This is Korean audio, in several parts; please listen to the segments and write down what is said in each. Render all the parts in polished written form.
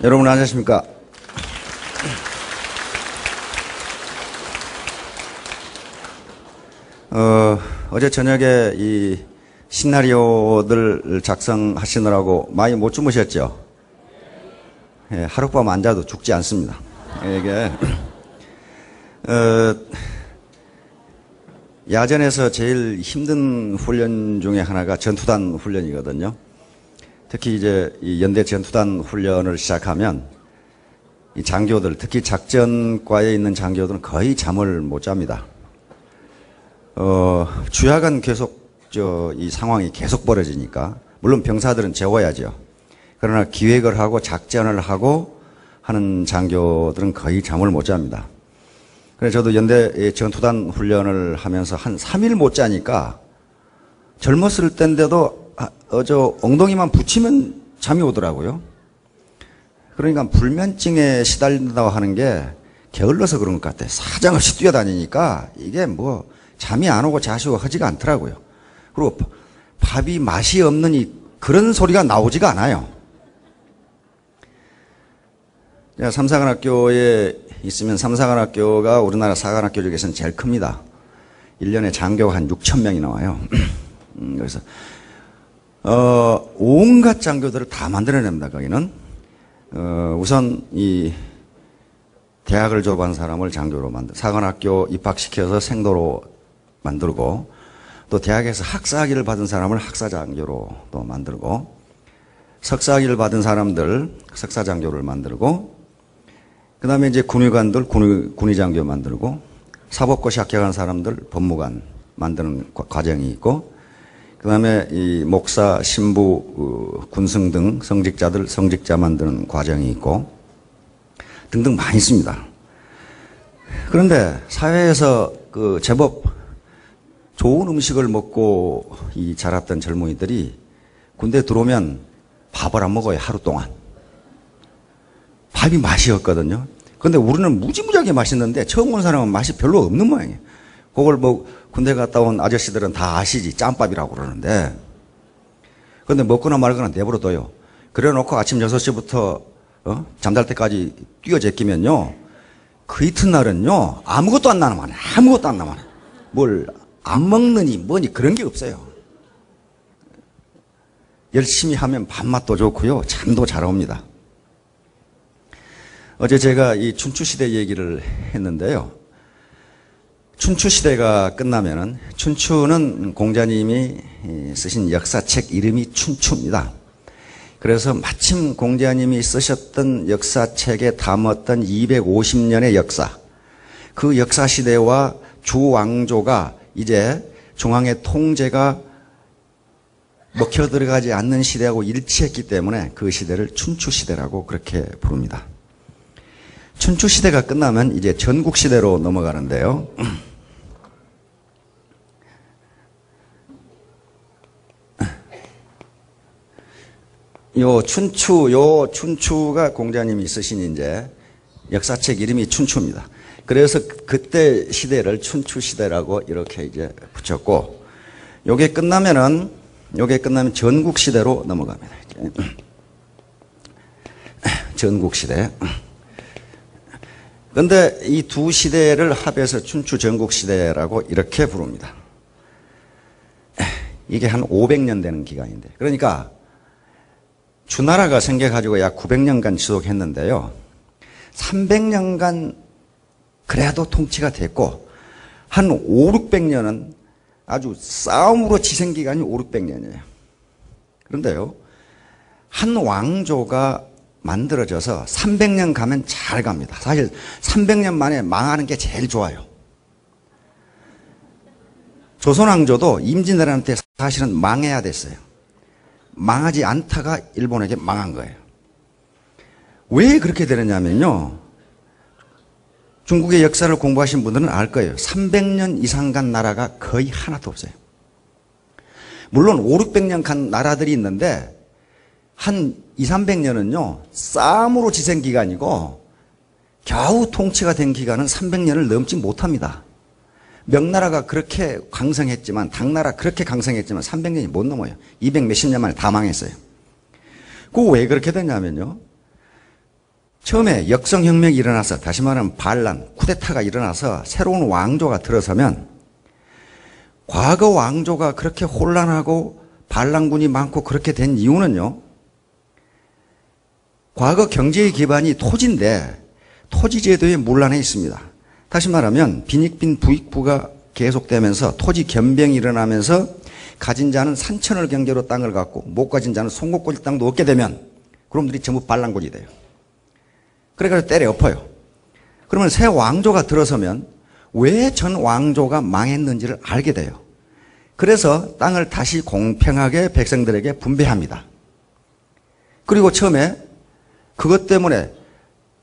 여러분 안녕하십니까? 어제 저녁에 이 시나리오들 작성하시느라고 많이 못 주무셨죠? 예, 하룻밤 안 자도 죽지 않습니다. 이게 야전에서 제일 힘든 훈련 중에 하나가 전투단 훈련이거든요. 특히 이제 이 연대 전투단 훈련을 시작하면 이 장교들, 특히 작전과에 있는 장교들은 거의 잠을 못 잡니다. 주야간 계속 이 상황이 계속 벌어지니까, 물론 병사들은 재워야죠. 그러나 기획을 하고 작전을 하고 하는 장교들은 거의 잠을 못 잡니다. 그래서 저도 연대 전투단 훈련을 하면서 한 3일 못 자니까 젊었을 때인데도 저 엉덩이만 붙이면 잠이 오더라고요. 그러니까 불면증에 시달린다고 하는 게 게을러서 그런 것 같아요. 사정없이 뛰어다니니까 이게 뭐 잠이 안 오고 자시고 하지가 않더라고요. 그리고 밥이 맛이 없는 그런 소리가 나오지가 않아요. 제가 삼사관학교에 있으면 삼사관학교가 우리나라 사관학교 중에서는 제일 큽니다. 1년에 장교가 한 6천 명이 나와요. 그래서 온갖 장교들을 다 만들어냅니다. 거기는 우선 이 대학을 졸업한 사람을 장교로 사관학교 입학시켜서 생도로 만들고, 또 대학에서 학사학위를 받은 사람을 학사장교로 또 만들고, 석사학위를 받은 사람들 석사장교를 만들고, 그 다음에 이제 군의관들 군의장교 만들고, 사법고시 합격한 사람들 법무관 만드는 과정이 있고, 그 다음에 이 목사, 신부, 군승 등 성직자들 성직자 만드는 과정이 있고 등등 많이 있습니다. 그런데 사회에서 제법 좋은 음식을 먹고 자랐던 젊은이들이 군대 들어오면 밥을 안 먹어요. 하루 동안. 밥이 맛이 없거든요. 그런데 우리는 무지무지하게 맛있는데 처음 온 사람은 맛이 별로 없는 모양이에요. 그걸 뭐 군대 갔다 온 아저씨들은 다 아시지. 짬밥이라고 그러는데. 그런데 먹거나 말거나 내버려둬요. 그래 놓고 아침 6시부터 잠잘 때까지 뛰어제끼면요, 그 이튿날은요 아무것도 안 남아요. 아무것도 안 남아요. 뭘 안 먹느니 뭐니 그런 게 없어요. 열심히 하면 밥맛도 좋고요, 잠도 잘 옵니다. 어제 제가 이 춘추시대 얘기를 했는데요. 춘추시대가 끝나면은, 춘추는 공자님이 쓰신 역사책 이름이 춘추입니다. 그래서 마침 공자님이 쓰셨던 역사책에 담았던 250년의 역사, 그 역사시대와 주왕조가 이제 중앙의 통제가 먹혀 들어가지 않는 시대하고 일치했기 때문에 그 시대를 춘추시대라고 그렇게 부릅니다. 춘추시대가 끝나면 이제 전국시대로 넘어가는데요. 요 춘추가 공자님이 쓰신 이제 역사책 이름이 춘추입니다. 그래서 그때 시대를 춘추시대라고 이렇게 이제 붙였고, 요게 끝나면 전국시대로 넘어갑니다. 전국시대. 그런데 이 두 시대를 합해서 춘추 전국시대라고 이렇게 부릅니다. 이게 한 500년 되는 기간인데, 그러니까 주나라가 생겨가지고 약 900년간 지속했는데요. 300년간 그래도 통치가 됐고, 한 5, 600년은 아주 싸움으로 지생 기간이 5, 600년이에요. 그런데요, 한 왕조가 만들어져서 300년 가면 잘 갑니다. 사실 300년 만에 망하는 게 제일 좋아요. 조선왕조도 임진왜란때 사실은 망해야 됐어요. 망하지 않다가 일본에게 망한 거예요. 왜 그렇게 되느냐면요, 중국의 역사를 공부하신 분들은 알 거예요. 300년 이상 간 나라가 거의 하나도 없어요. 물론 5, 600년 간 나라들이 있는데 한 2, 300년은요 싸움으로 지생 기간이고, 겨우 통치가 된 기간은 300년을 넘지 못합니다. 명나라가 그렇게 강성했지만, 당나라 그렇게 강성했지만 300년이 못 넘어요. 200 몇십 년 만에 다 망했어요. 그거 왜 그렇게 됐냐면요, 처음에 역성혁명이 일어나서, 다시 말하면 반란, 쿠데타가 일어나서 새로운 왕조가 들어서면 과거 왕조가 그렇게 혼란하고 반란군이 많고 그렇게 된 이유는요, 과거 경제의 기반이 토지인데 토지제도의 문란에 있습니다. 다시 말하면 빈익빈 부익부가 계속되면서 토지 겸병이 일어나면서 가진 자는 산천을 경계로 땅을 갖고 못 가진 자는 송곳골 땅도 얻게 되면 그놈들이 전부 반란군이 돼요. 그래가지고 때려 엎어요. 그러면 새 왕조가 들어서면 왜 전 왕조가 망했는지를 알게 돼요. 그래서 땅을 다시 공평하게 백성들에게 분배합니다. 그리고 처음에 그것 때문에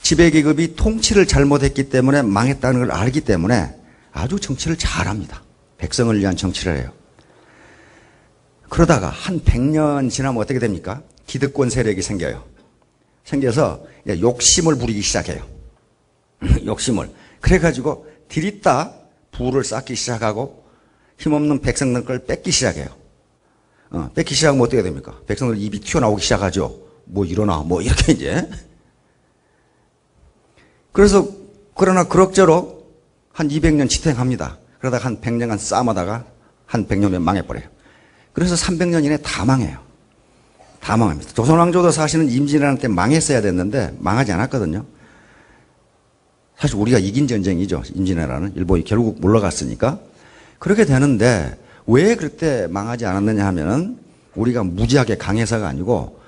지배계급이 통치를 잘못했기 때문에 망했다는 걸 알기 때문에 아주 정치를 잘합니다. 백성을 위한 정치를 해요. 그러다가 한 100년 지나면 어떻게 됩니까? 기득권 세력이 생겨요. 생겨서 욕심을 부리기 시작해요. 욕심을. 그래가지고 들이다 부를 쌓기 시작하고 힘없는 백성들 걸 뺏기 시작해요. 뺏기 시작하면 어떻게 됩니까? 백성들 입이 튀어나오기 시작하죠. 뭐 일어나, 뭐 이렇게 이제. 그래서 그러나 그럭저럭 한 200년 지탱합니다. 그러다가 한 100년간 싸움하다가 한 100년면 망해버려요. 그래서 300년 이내 다 망해요. 다 망합니다. 조선왕조도 사실은 임진왜란 때 망했어야 됐는데 망하지 않았거든요. 사실 우리가 이긴 전쟁이죠. 임진왜란은. 일본이 결국 물러갔으니까. 그렇게 되는데 왜 그때 망하지 않았느냐 하면은 우리가 무지하게 강해서가 아니고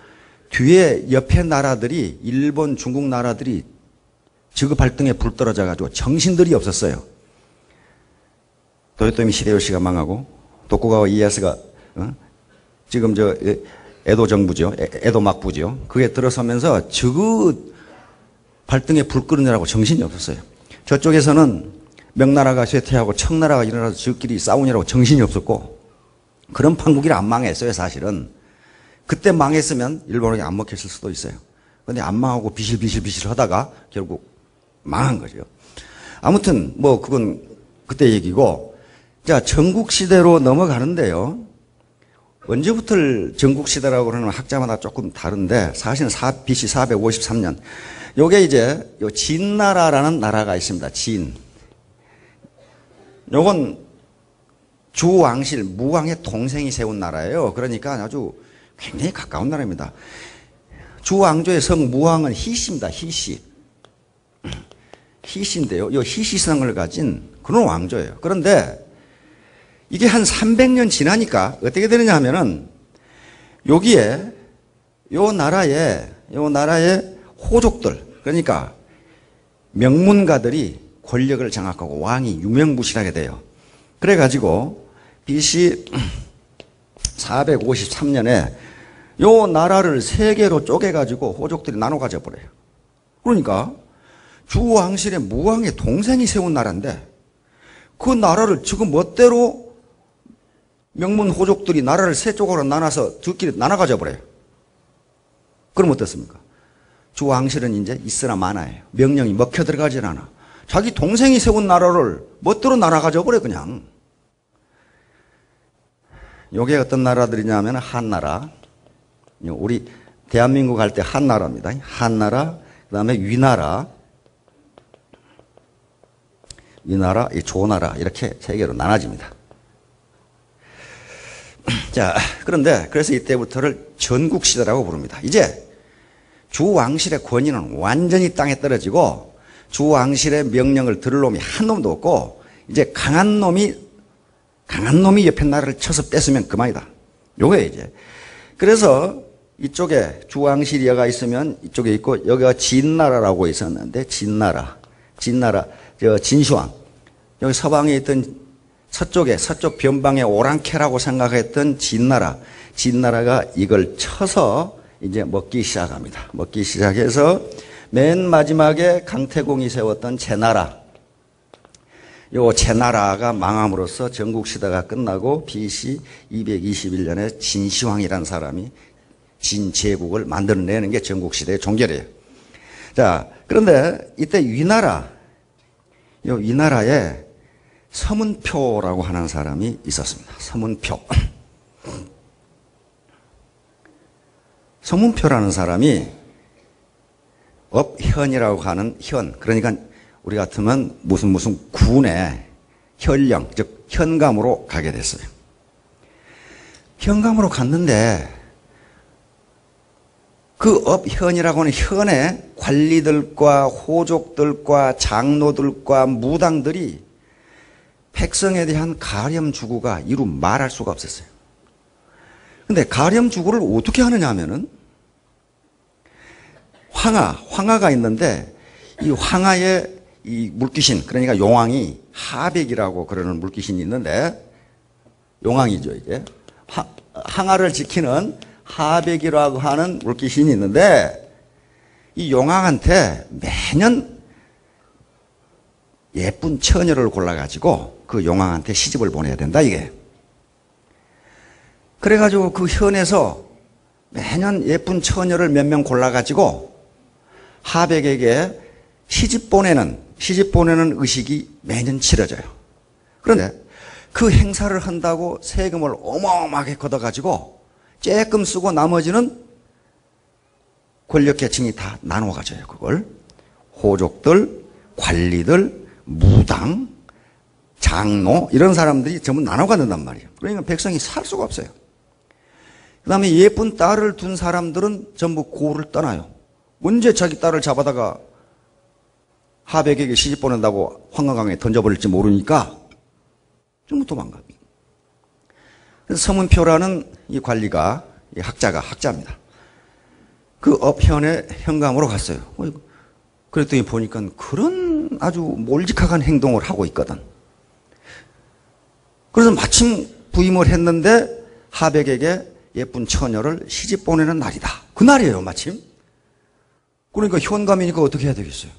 뒤에 옆에 나라들이, 일본, 중국 나라들이 지급할 등에 불 떨어져가지고 정신들이 없었어요. 도요토미 히데요시가 망하고 도쿠가와 이에야스가 지금 저 에도 정부죠. 에도 막부죠. 그게 들어서면서 저그 발등에 불 끄느냐고 정신이 없었어요. 저쪽에서는 명나라가 쇠퇴하고 청나라가 일어나서 저끼리 싸우느라고 정신이 없었고 그런 판국이 안 망했어요. 사실은. 그때 망했으면 일본에게 안 먹혔을 수도 있어요. 근데 안 망하고 비실비실 하다가 결국 망한 거죠. 아무튼 뭐 그건 그때 얘기고, 자, 전국시대로 넘어가는데요. 언제부터 전국시대라고 그러는 학자마다 조금 다른데 사실은 BC 453년. 요게 이제 요 진나라라는 나라가 있습니다. 진. 요건 주왕실, 무왕의 동생이 세운 나라예요. 그러니까 아주 굉장히 가까운 나라입니다. 주왕조의 성 무왕은 희씨입니다. 희씨. 희씨인데요. 이 희씨성을 가진 그런 왕조예요. 그런데 이게 한 300년 지나니까 어떻게 되느냐 하면은 여기에 요 나라의 호족들, 그러니까 명문가들이 권력을 장악하고 왕이 유명무실하게 돼요. 그래가지고 BC 453년에 요 나라를 세 개로 쪼개가지고 호족들이 나눠 가져버려요. 그러니까 주왕실의 무왕의 동생이 세운 나라인데 그 나라를 지금 멋대로 명문 호족들이 나라를 세 쪽으로 나눠서 저끼리 나눠 가져버려요. 그럼 어떻습니까? 주왕실은 이제 있으나 마나예요. 명령이 먹혀 들어가질 않아. 자기 동생이 세운 나라를 멋대로 나눠 가져버려 그냥. 요게 어떤 나라들이냐면 한나라. 우리 대한민국 할 때 한나라입니다. 한나라, 그 다음에 위나라, 조나라 이렇게 세 개로 나눠집니다. 자, 그런데 그래서 이때부터를 전국시대라고 부릅니다. 이제 주왕실의 권위는 완전히 땅에 떨어지고 주왕실의 명령을 들을 놈이 한 놈도 없고 이제 강한 놈이 옆에 나라를 쳐서 뺏으면 그만이다. 요거예요 이제. 그래서 이쪽에 주왕실이가 있으면 이쪽에 있고 여기가 진나라라고 있었는데 진나라 진시황, 여기 서방에 있던 서쪽 변방의 오랑캐라고 생각했던 진나라가 이걸 쳐서 이제 먹기 시작합니다. 먹기 시작해서 맨 마지막에 강태공이 세웠던 제나라, 요 제나라가 망함으로써 전국시대가 끝나고 BC 221년에 진시황이라는 사람이 진제국을 만들어내는 게 전국시대의 종결이에요. 자, 그런데 이때 위나라에 서문표라고 하는 사람이 있었습니다. 서문표라는 사람이 업현이라고 하는 현, 그러니까 우리 같으면 무슨 군의 현령, 즉 현감으로 가게 됐어요. 현감으로 갔는데 그 업현이라고 하는 현의 관리들과 호족들과 장로들과 무당들이 백성에 대한 가렴주구가 이루 말할 수가 없었어요. 근데 가렴주구를 어떻게 하느냐 하면은 황하가 있는데 이 황하의 이 물귀신, 그러니까 용왕이 하백이라고 그러는 물귀신이 있는데, 용왕이죠, 이게. 항하를 지키는 하백이라고 하는 물귀신이 있는데, 이 용왕한테 매년 예쁜 처녀를 골라가지고 그 용왕한테 시집을 보내야 된다, 이게. 그래가지고 그 현에서 매년 예쁜 처녀를 몇 명 골라가지고 하백에게 시집 보내는 의식이 매년 치러져요. 그런데 그 행사를 한다고 세금을 어마어마하게 걷어가지고 조금 쓰고 나머지는 권력계층이 다 나눠 가져요. 그걸 호족들, 관리들, 무당, 장로 이런 사람들이 전부 나눠 갖는단 말이에요. 그러니까 백성이 살 수가 없어요. 그 다음에 예쁜 딸을 둔 사람들은 전부 고를 떠나요. 언제 자기 딸을 잡아다가 하백에게 시집 보낸다고 황하강에 던져버릴지 모르니까 전부 도망가. 그래서 서문표라는 이 관리가, 이 학자입니다. 그 업현의 현감으로 갔어요. 그랬더니 보니까 그런 아주 몰직한 행동을 하고 있거든. 그래서 마침 부임을 했는데 하백에게 예쁜 처녀를 시집 보내는 날이다. 그날이에요, 마침. 그러니까 현감이니까 어떻게 해야 되겠어요?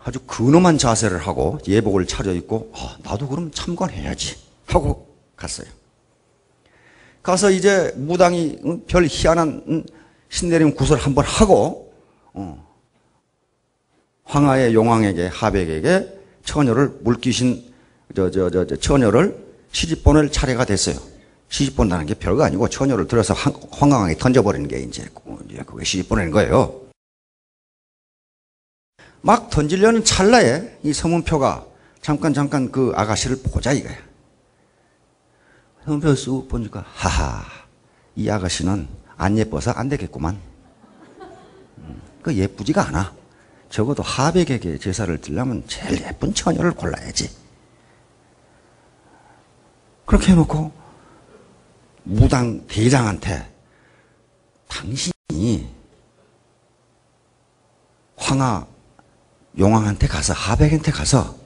아주 근엄한 자세를 하고 예복을 차려입고 나도 그럼 참관해야지 하고 갔어요. 가서 이제 무당이 별 희한한 신내림 구설 한번 하고 황하의 용왕에게 하백에게 처녀를 물귀신 처녀를 시집 보낼 차례가 됐어요. 시집 본다는 게 별거 아니고 처녀를 들어서 황강에 던져버리는 게 이제 그게 시집 보내는 거예요. 막 던지려는 찰나에 이 서문표가 잠깐 그 아가씨를 보자 이거야. 서문표 쑥 보니까 하하, 이 아가씨는 안 예뻐서 안 되겠구만. 그 예쁘지가 않아. 적어도 하백에게 제사를 드리려면 제일 예쁜 처녀를 골라야지. 그렇게 해놓고 무당 대장한테 당신이 황하 용왕한테 가서 하백한테 가서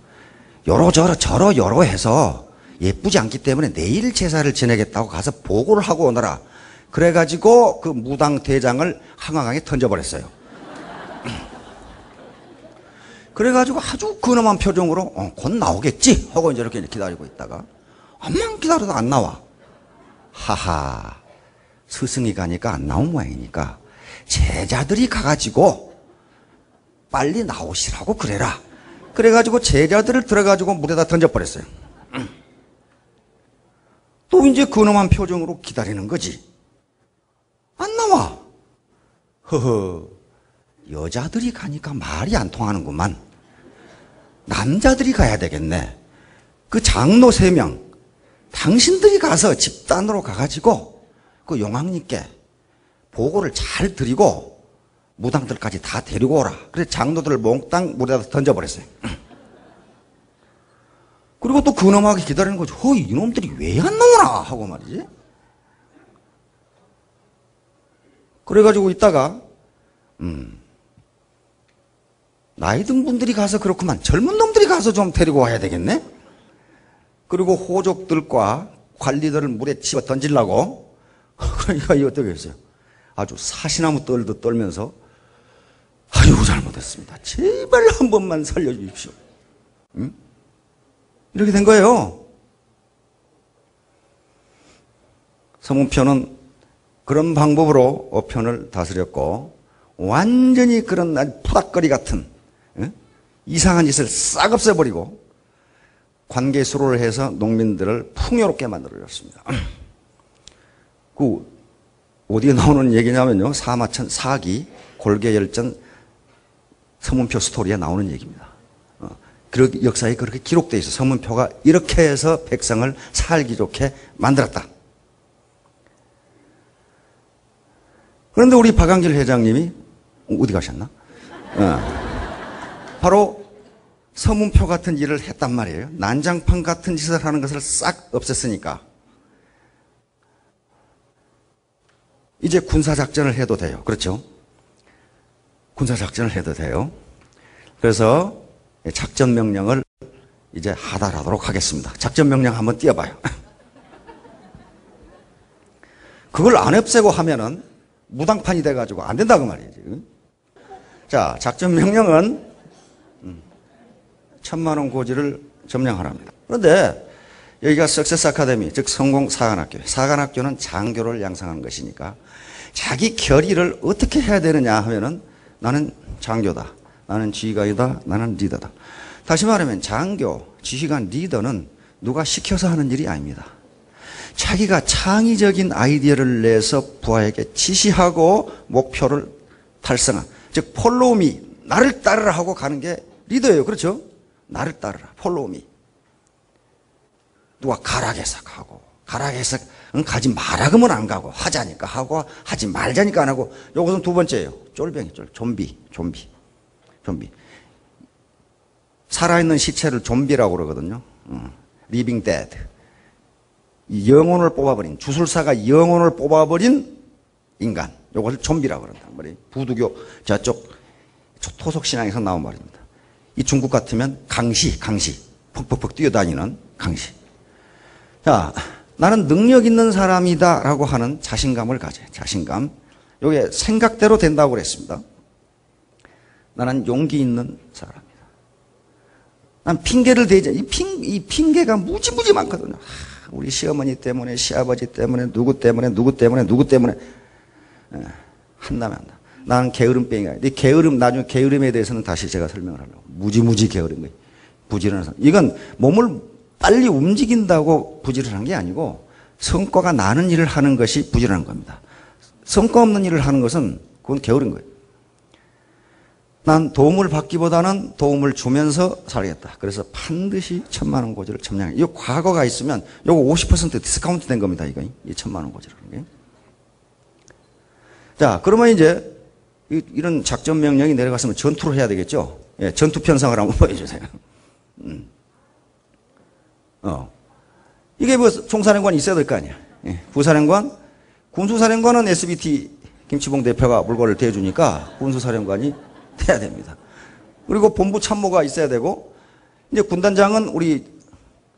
여러 해서 예쁘지 않기 때문에 내일 제사를 지내겠다고 가서 보고를 하고 오너라. 그래가지고 그 무당 대장을 한강에 던져버렸어요. 그래가지고 아주 근엄한 표정으로 곧 나오겠지 하고 이제 이렇게 기다리고 있다가 암만 기다려도 안 나와. 하하, 스승이 가니까 안 나온 모양이니까 제자들이 가가지고 빨리 나오시라고 그래라. 그래가지고 제자들을 들어가지고 물에다 던져버렸어요. 또 이제 근엄한 표정으로 기다리는 거지. 안 나와. 허허, 여자들이 가니까 말이 안 통하는구만. 남자들이 가야 되겠네. 그 장로 3명 당신들이 가서 집단으로 가가지고 그 용왕님께 보고를 잘 드리고 무당들까지 다 데리고 오라. 그래서 장로들을 몽땅 물에다 던져버렸어요. 그리고 또 근엄하게 기다리는 거죠. 이놈들이 왜 안 나오나 하고 말이지. 그래가지고 있다가 나이 든 분들이 가서 그렇구만. 젊은 놈들이 가서 좀 데리고 와야 되겠네. 그리고 호족들과 관리들을 물에 집어 던지려고. 그러니까 이 어떻게 했어요? 아주 사시나무 떨듯 떨면서 아이고 잘못했습니다. 제발 한 번만 살려주십시오. 응? 이렇게 된 거예요. 서문표는 그런 방법으로 어편을 다스렸고 완전히 그런 푸닥거리 같은 이상한 짓을 싹 없애버리고 관계 수로를 해서 농민들을 풍요롭게 만들어줬습니다. 그 어디에 나오는 얘기냐면요. 사마천 사기 골계열전 서문표 스토리에 나오는 얘기입니다. 그 역사에 그렇게 기록되어 있어. 서문표가 이렇게 해서 백성을 살기 좋게 만들었다. 그런데 우리 박광길 회장님이 어디 가셨나? 바로 서문표 같은 일을 했단 말이에요. 난장판 같은 짓을 하는 것을 싹 없앴으니까 이제 군사작전을 해도 돼요. 그렇죠? 군사작전을 해도 돼요. 그래서 작전명령을 이제 하달하도록 하겠습니다. 작전명령 한번 띄워봐요. 그걸 안 없애고 하면은 무당판이 돼가지고 안 된다 그 말이지. 자, 작전명령은 1,000만 원 고지를 점령하랍니다. 그런데 여기가 석세스 아카데미, 즉 성공 사관학교. 사관학교는 장교를 양성하는 것이니까 자기 결의를 어떻게 해야 되느냐 하면은 나는 장교다. 나는 지휘관이다. 나는 리더다. 다시 말하면 장교, 지휘관, 리더는 누가 시켜서 하는 일이 아닙니다. 자기가 창의적인 아이디어를 내서 부하에게 지시하고 목표를 달성한, 즉 폴로우미, 나를 따르라 하고 가는 게 리더예요. 그렇죠? 나를 따르라, 폴로우미. 누가 가락해서 가고, 가락해서 가지 마라 그러면 안 가고, 하자니까 하고, 하지 말자니까 안 하고. 요것은 두 번째예요. 쫄병이, 좀비. 살아있는 시체를 좀비라고 그러거든요. 리빙 데드. 영혼을 뽑아버린, 주술사가 영혼을 뽑아버린 인간. 요것을 좀비라고 그런단 말이에요. 부두교 저쪽 토속신앙에서 나온 말입니다. 이 중국 같으면 강시. 퍽퍽퍽 뛰어다니는 강시. 자, 나는 능력 있는 사람이다 라고 하는 자신감을 가져요. 자신감. 요게 생각대로 된다고 그랬습니다. 나는 용기 있는 사람이다. 난 핑계를 대지, 이 핑계가 무지무지 많거든요. 우리 시어머니 때문에, 시아버지 때문에, 누구 때문에 한다면 한다. 나는 게으름병이야. 이 게으름, 나중에 게으름에 대해서는 다시 제가 설명을 하려고. 무지무지 게으른 거예요. 부지런한 사람. 이건 몸을 빨리 움직인다고 부지런한 게 아니고 성과가 나는 일을 하는 것이 부지런한 겁니다. 성과 없는 일을 하는 것은 그건 게으른 거예요. 난 도움을 받기보다는 도움을 주면서 살겠다. 그래서 반드시 1,000만 원 고지를 점령해. 이 과거가 있으면 요거 50% 디스카운트 된 겁니다. 이거. 이 1,000만 원 고지라는 게. 자, 그러면 이제 이런 작전 명령이 내려갔으면 전투를 해야 되겠죠. 예, 전투 편성을 한번 보여주세요. 이게 뭐 총사령관이 있어야 될 거 아니야. 예, 부사령관, 군수사령관은 SBT 김치봉 대표가 물건을 대주니까 군수사령관이 돼야 됩니다. 그리고 본부 참모가 있어야 되고, 이제 군단장은 우리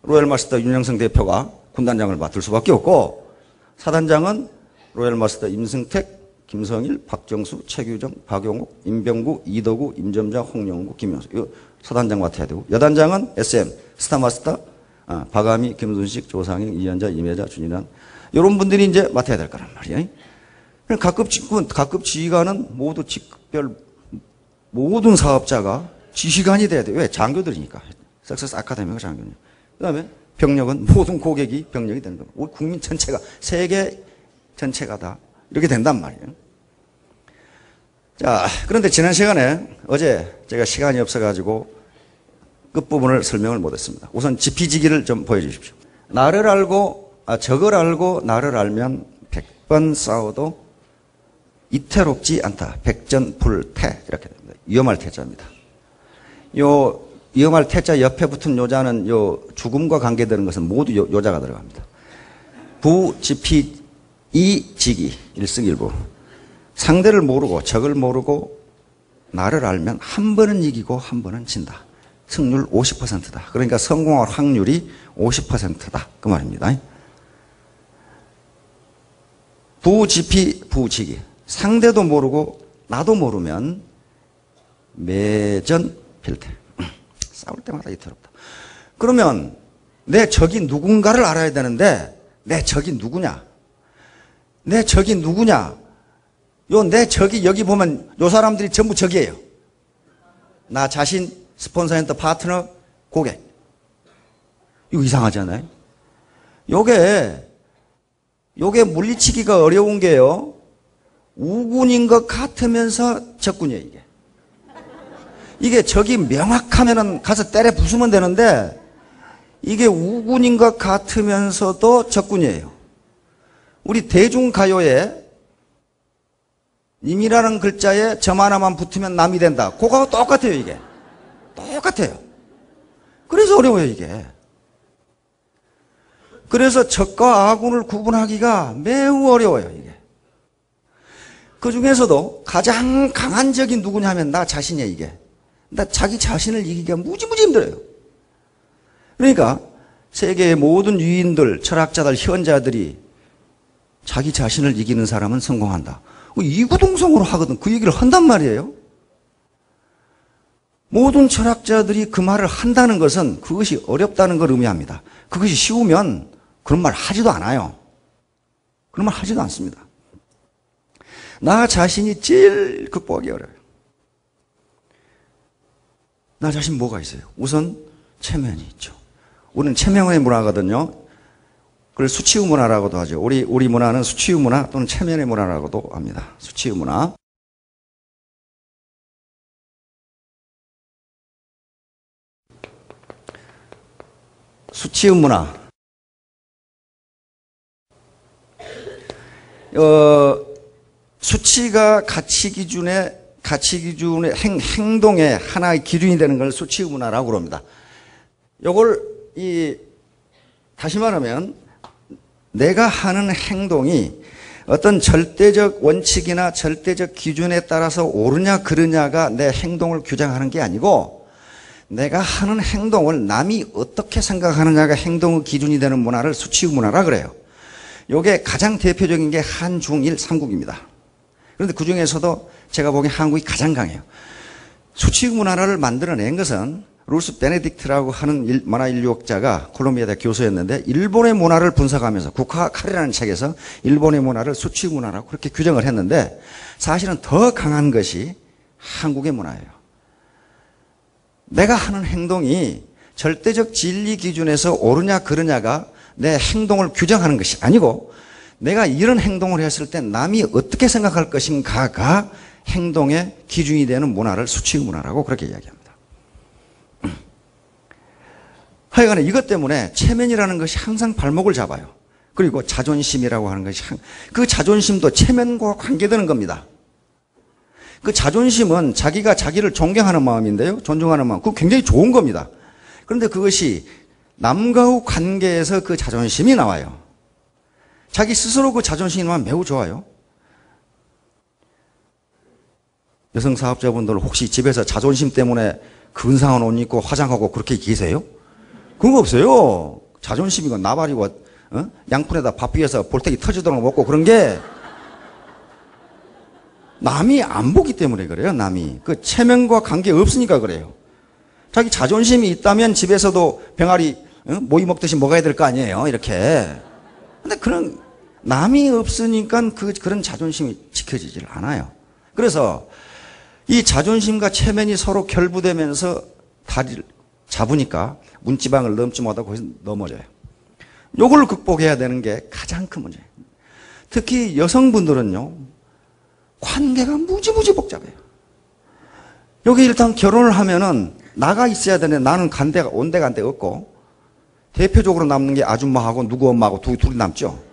로얄마스터 윤영성 대표가 군단장을 맡을 수밖에 없고, 사단장은 로얄마스터 임승택, 김성일, 박정수, 최규정, 박용욱, 임병구, 이덕우, 임점자, 홍영구, 김영수. 이거 사단장 맡아야 되고, 여단장은 SM, 스타마스터, 박아미, 김순식, 조상익, 이현자, 임혜자, 준인환. 이런 분들이 이제 맡아야 될 거란 말이에요. 각급 지휘관은 모두 직별 모든 사업자가 지휘관이 돼야 돼요. 왜? 장교들이니까. 석세스 아카데미가 장교니까. 그 다음에 병력은 모든 고객이 병력이 되는 겁니다. 우리 국민 전체가, 세계 전체가 다 이렇게 된단 말이에요. 자, 그런데 지난 시간에 어제 제가 시간이 없어가지고 끝부분을 설명을 못했습니다. 우선 지피지기를 좀 보여주십시오. 나를 알고, 적을 알고 나를 알면 100번 싸워도 이태롭지 않다. 백전불태. 이렇게 됩니다. 위험할 태자입니다. 요 위험할 태자 옆에 붙은 요자는 요 죽음과 관계되는 것은 모두 요자가 들어갑니다. 부지피 이지기 일승일부. 상대를 모르고 적을 모르고 나를 알면 한 번은 이기고 한 번은 진다. 승률 50%다. 그러니까 성공할 확률이 50%다. 그 말입니다. 부지피 부지기. 상대도 모르고 나도 모르면 매전 필태. 싸울 때마다 이태롭다. 그러면 내 적이 누군가를 알아야 되는데 내 적이 누구냐? 내 적이 누구냐? 내 적이 여기 보면 요 사람들이 전부 적이에요. 나 자신, 스폰서 엔터 파트너, 고객. 이거 이상하잖아요. 요게 물리치기가 어려운 게요. 우군인 것 같으면서 적군이에요, 이게. 이게 적이 명확하면은 가서 때려 부수면 되는데, 이게 우군인 것 같으면서도 적군이에요. 우리 대중가요에 님이라는 글자에 점 하나만 붙으면 남이 된다. 그거하고 똑같아요, 이게. 똑같아요. 그래서 어려워요, 이게. 그래서 적과 아군을 구분하기가 매우 어려워요, 이게. 그 중에서도 가장 강한 적이 누구냐 하면 나 자신이야, 이게. 나 자기 자신을 이기기가 무지무지 힘들어요. 그러니까 세계의 모든 유인들, 철학자들, 현자들이 자기 자신을 이기는 사람은 성공한다. 이구동성으로 하거든. 그 얘기를 한단 말이에요. 모든 철학자들이 그 말을 한다는 것은 그것이 어렵다는 걸 의미합니다. 그것이 쉬우면 그런 말 하지도 않아요. 그런 말 하지도 않습니다. 나 자신이 제일 극복하기 어려워요. 나 자신 뭐가 있어요? 우선 체면이 있죠. 우리는 체면의 문화거든요. 그걸 수치의 문화라고도 하죠. 우리 문화는 수치의 문화 또는 체면의 문화라고도 합니다. 수치의 문화. 수치의 문화. 수치가 가치 기준의 행동의 하나의 기준이 되는 걸 수치의 문화라고 그럽니다. 요걸 다시 말하면 내가 하는 행동이 어떤 절대적 원칙이나 절대적 기준에 따라서 옳으냐 그르냐가 내 행동을 규정하는 게 아니고 내가 하는 행동을 남이 어떻게 생각하느냐가 행동의 기준이 되는 문화를 수치의 문화라 그래요. 요게 가장 대표적인 게 한중일 삼국입니다. 그런데 그 중에서도 제가 보기엔 한국이 가장 강해요. 수치의 문화를 만들어낸 것은 루스 베네딕트라고 하는 문화인류학자가 콜롬비아 대학 교수였는데 일본의 문화를 분석하면서 국화칼이라는 책에서 일본의 문화를 수치의 문화라고 그렇게 규정을 했는데 사실은 더 강한 것이 한국의 문화예요. 내가 하는 행동이 절대적 진리 기준에서 옳으냐 그르냐가 내 행동을 규정하는 것이 아니고 내가 이런 행동을 했을 때 남이 어떻게 생각할 것인가가 행동의 기준이 되는 문화를 수치의 문화라고 그렇게 이야기합니다. 하여간에 이것 때문에 체면이라는 것이 항상 발목을 잡아요. 그리고 자존심이라고 하는 것이 그 자존심도 체면과 관계되는 겁니다. 그 자존심은 자기가 자기를 존경하는 마음인데요. 존중하는 마음. 그거 굉장히 좋은 겁니다. 그런데 그것이 남과의 관계에서 그 자존심이 나와요. 자기 스스로 그 자존심이 나면 매우 좋아요. 여성 사업자분들 혹시 집에서 자존심 때문에 근사한 옷 입고 화장하고 그렇게 계세요? 그런 거 없어요. 자존심이고 나발이고 양푼에다 밥 위에서 볼때기 터지도록 먹고 그런 게 남이 안 보기 때문에 그래요. 남이. 그 체면과 관계 없으니까 그래요. 자기 자존심이 있다면 집에서도 병아리 모이 먹듯이 먹어야 될 거 아니에요. 이렇게. 근데 그런 남이 없으니까 그런 자존심이 지켜지질 않아요. 그래서 이 자존심과 체면이 서로 결부되면서 다리를 잡으니까 문지방을 넘지 못하고 거기서 넘어져요. 요걸 극복해야 되는 게 가장 큰 문제예요. 특히 여성분들은요, 관계가 무지무지 복잡해요. 여기 일단 결혼을 하면은 나가 있어야 되는데 나는 온데간데 없고, 대표적으로 남는 게 아줌마하고 누구 엄마하고 둘이 남죠.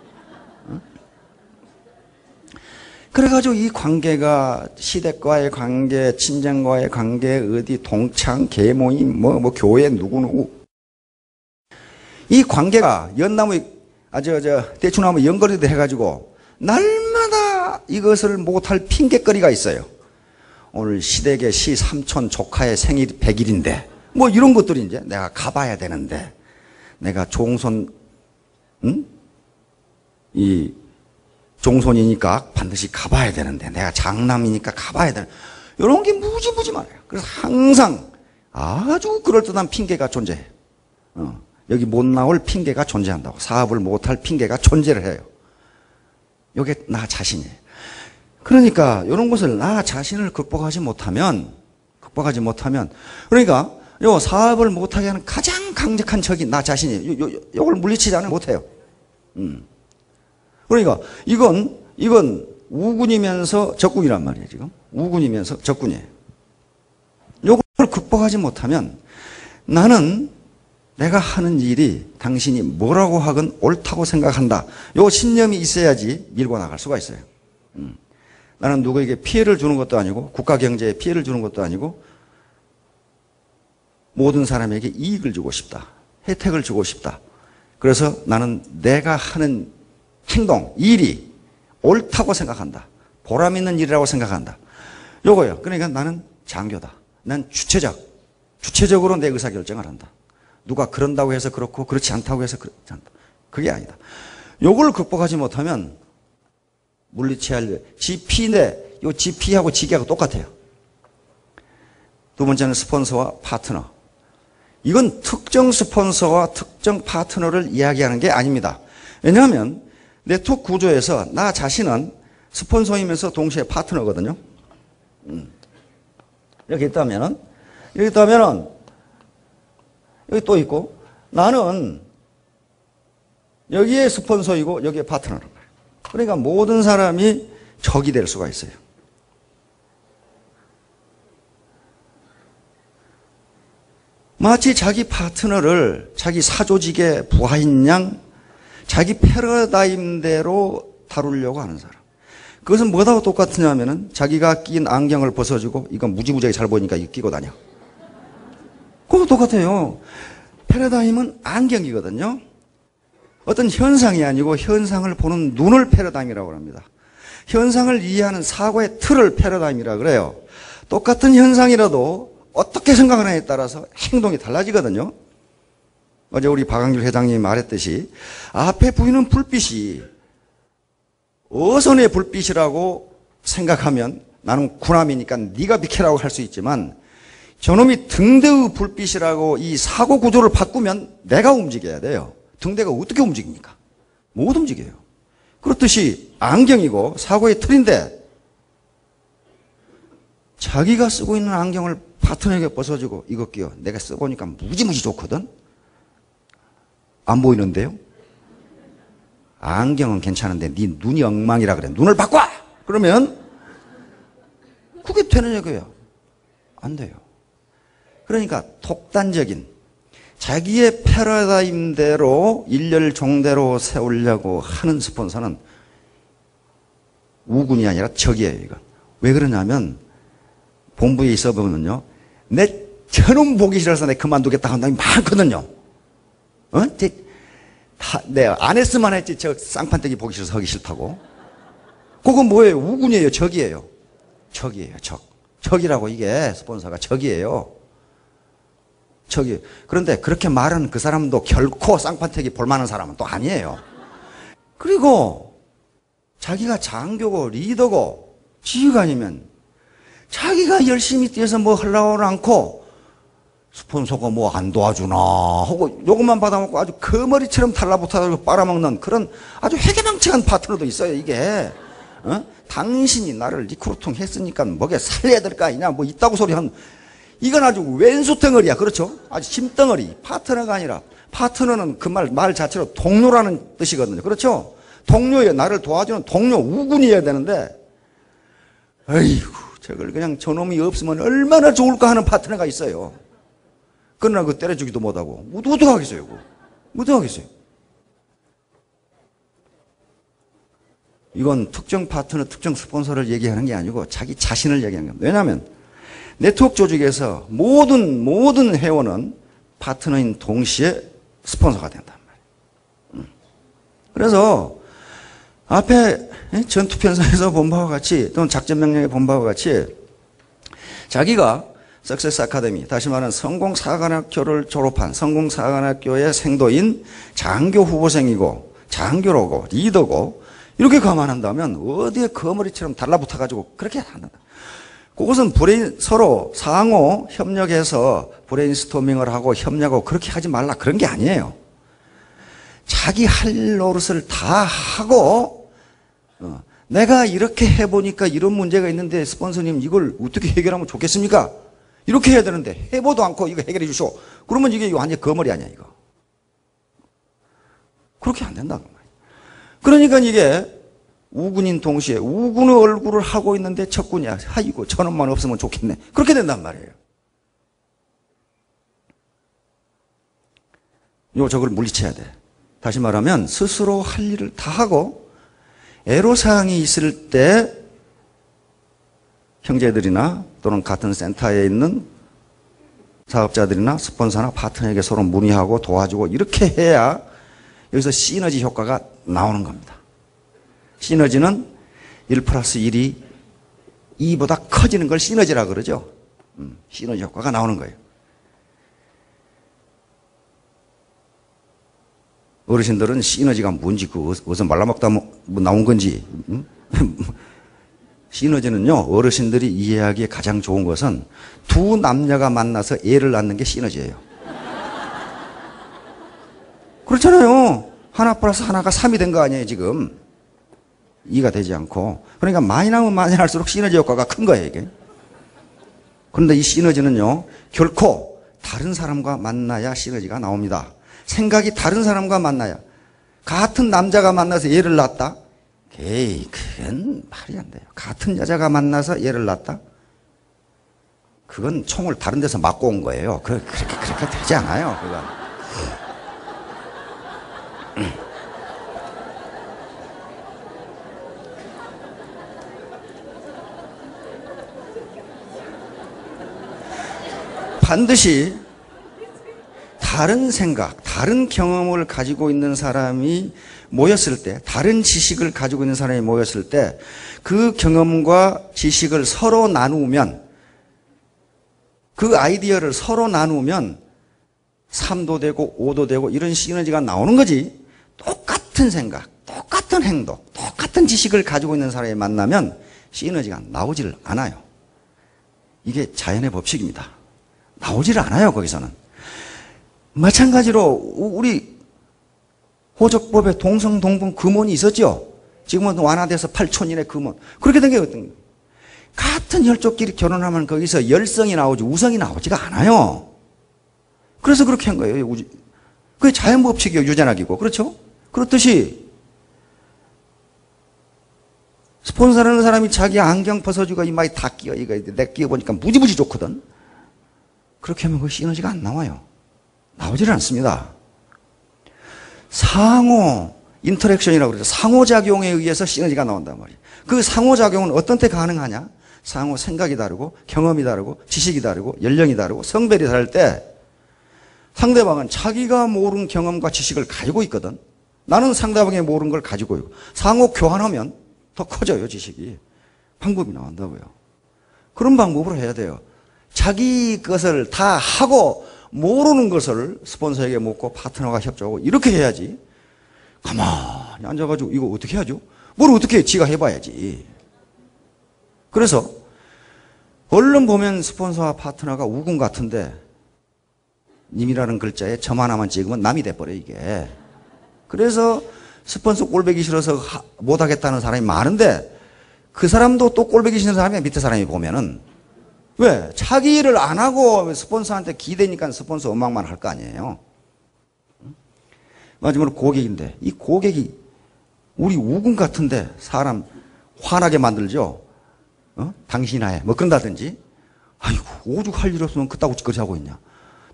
그래가지고 이 관계가 시댁과의 관계, 친정과의 관계, 어디 동창, 계모임, 뭐 교회 누구누구. 이 관계가 연나무, 대추나무 연거리도 해가지고 날마다 이것을 못할 핑계거리가 있어요. 오늘 시댁의 시삼촌 조카의 생일 100일인데, 뭐 이런 것들이 이제 내가 가봐야 되는데, 내가 종손이니까 반드시 가봐야 되는데, 내가 장남이니까 가봐야 되는, 이런 게 무지무지 많아요. 그래서 항상 아주 그럴듯한 핑계가 존재해요. 여기 못 나올 핑계가 존재한다고. 사업을 못할 핑계가 존재를 해요. 이게 나 자신이에요. 그러니까 이런 것을 나 자신을 극복하지 못하면, 그러니까 요 사업을 못하게 하는 가장 강력한 적이 나 자신이에요. 요걸 물리치지 않으면 못해요. 그러니까 이건 우군이면서 적군이란 말이에요, 지금. 우군이면서 적군이에요. 요걸 극복하지 못하면 나는 내가 하는 일이 당신이 뭐라고 하건 옳다고 생각한다. 요 신념이 있어야지 밀고 나갈 수가 있어요. 나는 누구에게 피해를 주는 것도 아니고 국가 경제에 피해를 주는 것도 아니고 모든 사람에게 이익을 주고 싶다. 혜택을 주고 싶다. 그래서 나는 내가 하는 행동, 일이 옳다고 생각한다. 보람 있는 일이라고 생각한다. 요거요. 그러니까 나는 장교다. 난 주체적으로 내 의사결정을 한다. 누가 그런다고 해서 그렇고 그렇지 않다고 해서 그렇지 않다. 그게 아니다. 요걸 극복하지 못하면 물리치할 GP인데 요 GP하고 지기하고 똑같아요. 두 번째는 스폰서와 파트너. 이건 특정 스폰서와 특정 파트너를 이야기하는 게 아닙니다. 왜냐하면 네트워크 구조에서 나 자신은 스폰서이면서 동시에 파트너거든요. 여기 있다면은 여기 또 있고 나는 여기에 스폰서이고 여기에 파트너라는 거예요. 그러니까 모든 사람이 적이 될 수가 있어요. 마치 자기 파트너를 자기 사조직의 부하인 양 자기 패러다임대로 다루려고 하는 사람. 그것은 뭐하고 똑같으냐면은 자기가 낀 안경을 벗어주고 이건 무지무지하게 잘 보이니까 이거 끼고 다녀. 그것도 똑같아요. 패러다임은 안경이거든요. 어떤 현상이 아니고 현상을 보는 눈을 패러다임이라고 합니다. 현상을 이해하는 사고의 틀을 패러다임이라고 그래요. 똑같은 현상이라도 어떻게 생각하느냐에 따라서 행동이 달라지거든요. 어제 우리 박광길 회장님이 말했듯이 앞에 보이는 불빛이 어선의 불빛이라고 생각하면 나는 군함이니까 네가 비켜라고 할 수 있지만 저놈이 등대의 불빛이라고 이 사고 구조를 바꾸면 내가 움직여야 돼요. 등대가 어떻게 움직입니까? 못 움직여요. 그렇듯이 안경이고 사고의 틀인데 자기가 쓰고 있는 안경을 파트너에게 벗어주고 이거 끼워. 내가 써보니까 무지무지 좋거든. 안 보이는데요? 안경은 괜찮은데 네 눈이 엉망이라 그래. 눈을 바꿔! 그러면 그게 되는 얘기예요. 안 돼요. 그러니까 독단적인 자기의 패러다임대로 일렬종대로 세우려고 하는 스폰서는 우군이 아니라 적이에요. 이건. 왜 그러냐면 본부에 있어 보면요. 내 저놈 보기 싫어서 내 그만두겠다 하는 사람이 많거든요. 내가 안 했으면 했지 저 쌍판떼기 보기 싫어서 하기 싫다고. 그건 뭐예요? 우군이에요. 적이에요. 적이에요. 적이라고 이게 스폰서가 적이에요. 적이. 그런데 그렇게 말은 그 사람도 결코 쌍판떼기 볼만한 사람은 또 아니에요. 그리고 자기가 장교고 리더고 지휘관이면 자기가 열심히 뛰어서 뭐 하려고 않고 스폰서가 뭐 안 도와주나 하고 요것만 받아먹고 아주 거머리처럼 달라붙어서 빨아먹는 그런 아주 회개망측한 파트너도 있어요. 이게 당신이 나를 리크루팅 했으니까 뭐게 살려야 될 거 아니냐 뭐 있다고 소리하는 이건 아주 왼수 덩어리야. 그렇죠? 아주 짐덩어리. 파트너가 아니라 파트너는 그 말 자체로 동료라는 뜻이거든요. 그렇죠? 동료예요. 나를 도와주는 동료 우군이어야 되는데 아이고 저걸 그냥 저놈이 없으면 얼마나 좋을까 하는 파트너가 있어요. 그러나 그 때려주기도 못하고 어떡하겠어요. 어떡하겠어요. 이건 특정 파트너, 특정 스폰서를 얘기하는 게 아니고 자기 자신을 얘기하는 겁니다. 왜냐하면 네트워크 조직에서 모든 회원은 파트너인 동시에 스폰서가 된단 말이에요. 그래서 앞에 전투편성에서 본 바와 같이 또는 작전명령에 본 바와 같이 자기가 석세스 아카데미, 다시 말하는 성공사관학교를 졸업한 성공사관학교의 생도인 장교 후보생이고 장교로고 리더고 이렇게 감안한다면 어디에 거머리처럼 달라붙어가지고 그렇게 한다. 그것은 서로 상호 협력해서 브레인스토밍을 하고 협력하고 그렇게 하지 말라 그런 게 아니에요. 자기 할 노릇을 다 하고 내가 이렇게 해보니까 이런 문제가 있는데 스폰서님 이걸 어떻게 해결하면 좋겠습니까? 이렇게 해야 되는데 해보도 않고 이거 해결해 주시오. 그러면 이게 완전 거머리 아니야 이거. 그렇게 안 된다고 말이에요. 그러니까 이게 우군인 동시에 우군의 얼굴을 하고 있는데 적군이야. 아이고 저놈만 없으면 좋겠네. 그렇게 된단 말이에요. 저걸 물리쳐야 돼. 다시 말하면 스스로 할 일을 다 하고 애로사항이 있을 때 형제들이나 또는 같은 센터에 있는 사업자들이나 스폰서나 파트너에게 서로 문의하고 도와주고 이렇게 해야 여기서 시너지 효과가 나오는 겁니다. 시너지는 1 플러스 1이 2보다 커지는 걸 시너지라 그러죠. 시너지 효과가 나오는 거예요. 어르신들은 시너지가 뭔지 어디서 말라먹다 나온 건지 시너지는요, 어르신들이 이해하기에 가장 좋은 것은 두 남녀가 만나서 애를 낳는 게 시너지예요. 그렇잖아요. 하나 플러스 하나가 3이 된 거 아니에요, 지금. 2가 되지 않고. 그러니까 많이 나오면 많이 날수록 시너지 효과가 큰 거예요, 이게. 그런데 이 시너지는요, 결코 다른 사람과 만나야 시너지가 나옵니다. 생각이 다른 사람과 만나야. 같은 남자가 만나서 애를 낳았다? 에이, 그건 말이 안 돼요. 같은 여자가 만나서 애를 낳았다? 그건 총을 다른 데서 맞고 온 거예요. 그렇게 되지 않아요, 그건. 반드시 다른 생각, 다른 경험을 가지고 있는 사람이 모였을 때, 다른 지식을 가지고 있는 사람이 모였을 때, 그 경험과 지식을 서로 나누면, 그 아이디어를 서로 나누면 3도 되고 5도 되고 이런 시너지가 나오는 거지. 똑같은 생각, 똑같은 행동, 똑같은 지식을 가지고 있는 사람이 만나면 시너지가 나오질 않아요. 이게 자연의 법칙입니다. 나오질 않아요, 거기서는. 마찬가지로 우리 호적법에 동성동본 금원이 있었죠. 지금은 완화돼서 8촌인의 금원. 그렇게 된 게 어떤 거예요? 같은 혈족끼리 결혼하면 거기서 열성이 나오지 우성이 나오지가 않아요. 그래서 그렇게 한 거예요. 그게 자연법칙이에요. 유전학이고. 그렇죠? 그렇듯이 스폰서라는 사람이 자기 안경 벗어주고 이마에 다 끼워. 이거 내가 끼워보니까 무지무지 좋거든. 그렇게 하면 그 시너지가 안 나와요. 나오지를 않습니다. 상호 인터랙션이라고 그러죠. 상호작용에 의해서 시너지가 나온단 말이에요. 그 상호작용은 어떤 때 가능하냐? 상호 생각이 다르고 경험이 다르고 지식이 다르고 연령이 다르고 성별이 다를 때 상대방은 자기가 모르는 경험과 지식을 가지고 있거든. 나는 상대방이 모르는 걸 가지고 있고 상호 교환하면 더 커져요, 지식이. 방법이 나온다고요. 그런 방법으로 해야 돼요. 자기 것을 다 하고 모르는 것을 스폰서에게 묻고 파트너가 협조하고 이렇게 해야지. 가만히 앉아가지고 이거 어떻게 하죠? 뭘 어떻게 해? 지가 해봐야지. 그래서 얼른 보면 스폰서와 파트너가 우군 같은데 님이라는 글자에 점 하나만 찍으면 남이 돼버려 이게. 그래서 스폰서 꼴보기 싫어서 못하겠다는 사람이 많은데 그 사람도 또 꼴보기 싫은 사람이 밑에 사람이 보면은 왜? 자기 일을 안 하고 스폰서한테 기대니까 스폰서 원망만 할 거 아니에요. 마지막으로 고객인데 이 고객이 우리 우군 같은데 사람 화나게 만들죠. 당신아예 뭐 그런다든지 아이고 오죽 할 일 없으면 그따구 짓거리 하고 있냐.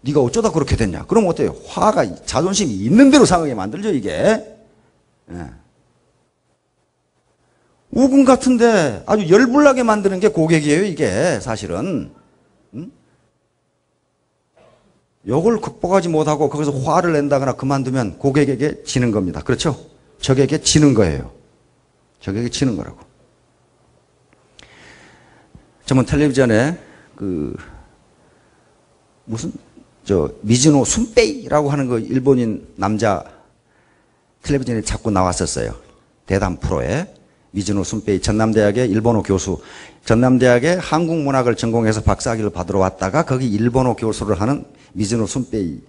네가 어쩌다 그렇게 됐냐. 그럼 어때요? 화가 자존심이 있는 대로 상하게 만들죠 이게. 예. 우군 같은데 아주 열불나게 만드는 게 고객이에요 이게 사실은. 요걸 극복하지 못하고 거기서 화를 낸다거나 그만두면 고객에게 지는 겁니다. 그렇죠? 적에게 지는 거예요. 적에게 지는 거라고. 저는 텔레비전에 미즈노 순페이라고 하는 그 일본인 남자 텔레비전에 자꾸 나왔었어요. 대담 프로에. 미즈노 순페이 전남대학의 일본어 교수. 전남대학의 한국문학을 전공해서 박사학위를 받으러 왔다가 거기 일본어 교수를 하는 미즈노 순페이가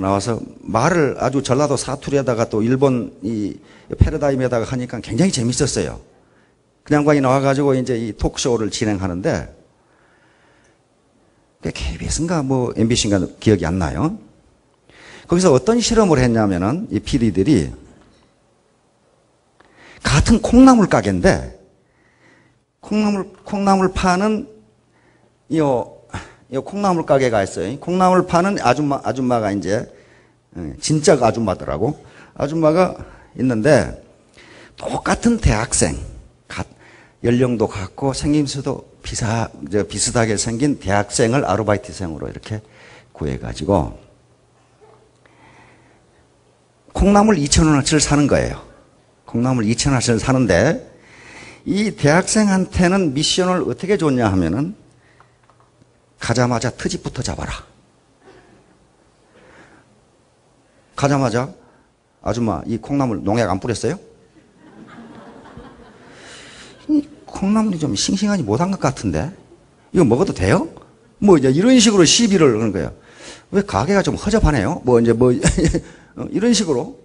나와서 말을 아주 전라도 사투리에다가 또 일본 이 패러다임에다가 하니까 굉장히 재밌었어요. 그 양반이 나와가지고 이제 이 톡쇼를 진행하는데 KBS인가 뭐 MBC인가 기억이 안 나요. 거기서 어떤 실험을 했냐면은 이 PD들이 같은 콩나물 가게인데, 콩나물 파는, 요 콩나물 가게가 있어요. 콩나물 파는 아줌마가 이제, 진짜 아줌마더라고. 아줌마가 있는데, 똑같은 대학생, 연령도 같고 생김새도 비슷하게 생긴 대학생을 아르바이트생으로 이렇게 구해가지고 콩나물 2,000원어치를 사는 거예요. 콩나물 2,000원어치를 사는데 이 대학생한테는 미션을 어떻게 줬냐 하면은 가자마자 트집부터 잡아라. 가자마자 아줌마 이 콩나물 농약 안 뿌렸어요? 이 콩나물이 좀 싱싱하지 못한 것 같은데 이거 먹어도 돼요? 뭐 이제 이런 식으로 시비를 하는 거예요. 왜 가게가 좀 허접하네요? 뭐 이제 뭐 이런 식으로.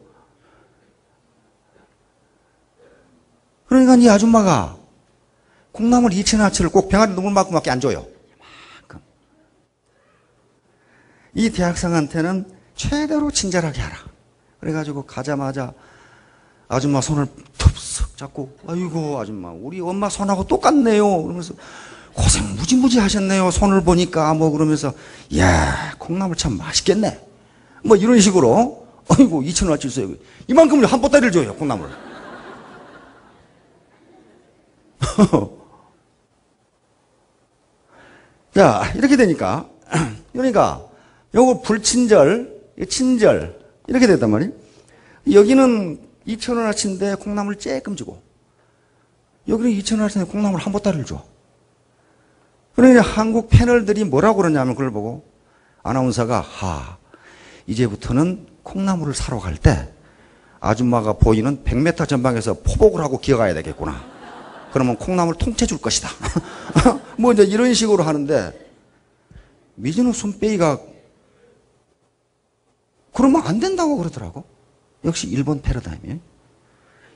그러니까 이 아줌마가 콩나물 2,000원어치를 꼭 병아리 눈물만큼밖에 안 줘요. 이만큼. 이 대학생한테는 최대로 친절하게 하라. 그래가지고 가자마자 아줌마 손을 톱썩 잡고 아이고 아줌마 우리 엄마 손하고 똑같네요. 그러면서 고생 무지무지 하셨네요. 손을 보니까 뭐 그러면서 이야 콩나물 참 맛있겠네. 뭐 이런 식으로 아이고 2,000원어치 주세요. 이만큼을 한 보따리를 줘요 콩나물. 자 이렇게 되니까 그러니까 요거 불친절 친절 이렇게 됐단 말이에요. 여기는 2,000원어치인데 콩나물 쬐끔 주고 여기는 2,000원어치인데 콩나물 한 보따리를 줘. 그러니 한국 패널들이 뭐라고 그러냐면 그걸 보고 아나운서가 이제부터는 콩나물을 사러 갈 때 아줌마가 보이는 100m 전방에서 포복을 하고 기어가야 되겠구나. 그러면 콩나물 통째 줄 것이다. 뭐 이제 이런 식으로 하는데 미즈노 순빼이가 그러면 안 된다고 그러더라고. 역시 일본 패러다임이에요.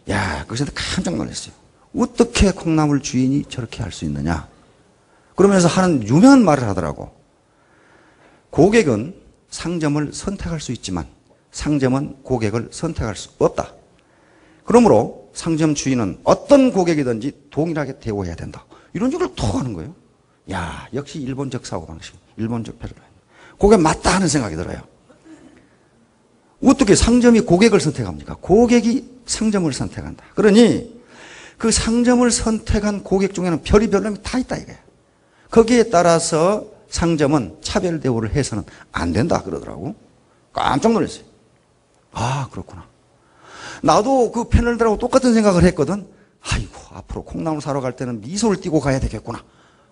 야, 그래서 깜짝 놀랐어요. 어떻게 콩나물 주인이 저렇게 할 수 있느냐. 그러면서 하는 유명한 말을 하더라고. 고객은 상점을 선택할 수 있지만 상점은 고객을 선택할 수 없다. 그러므로 상점 주인은 어떤 고객이든지 동일하게 대우해야 된다. 이런 식으로 톡 하는 거예요. 야, 역시 일본적 사고방식, 일본적 패러다임. 그게 맞다 하는 생각이 들어요. 어떻게 상점이 고객을 선택합니까? 고객이 상점을 선택한다. 그러니 그 상점을 선택한 고객 중에는 별의별놈이 다 있다 이거예요. 거기에 따라서 상점은 차별 대우를 해서는 안 된다 그러더라고. 깜짝 놀랐어요. 아 그렇구나. 나도 그 패널들하고 똑같은 생각을 했거든. 아이고 앞으로 콩나물 사러 갈 때는 미소를 띠고 가야 되겠구나.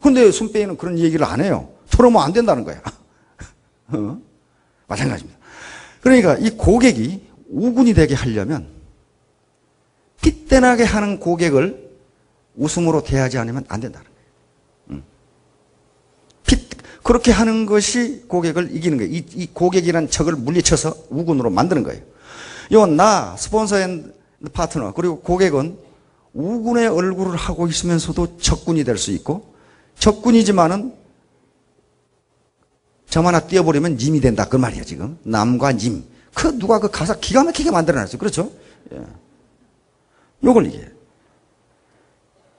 근데 순빼이는 그런 얘기를 안 해요. 그러면 안 된다는 거야. 마찬가지입니다. 그러니까 이 고객이 우군이 되게 하려면 핏대나게 하는 고객을 웃음으로 대하지 않으면 안 된다는 거예요. 그렇게 하는 것이 고객을 이기는 거예요. 이 고객이란 적을 물리쳐서 우군으로 만드는 거예요. 나 스폰서 앤 파트너 그리고 고객은 우군의 얼굴을 하고 있으면서도 적군이 될 수 있고 적군이지만은 점 하나 띄워버리면 님이 된다 그 말이야 지금. 남과 님. 누가 그 가사 기가 막히게 만들어놨어요. 그렇죠? 예. 요걸 이게.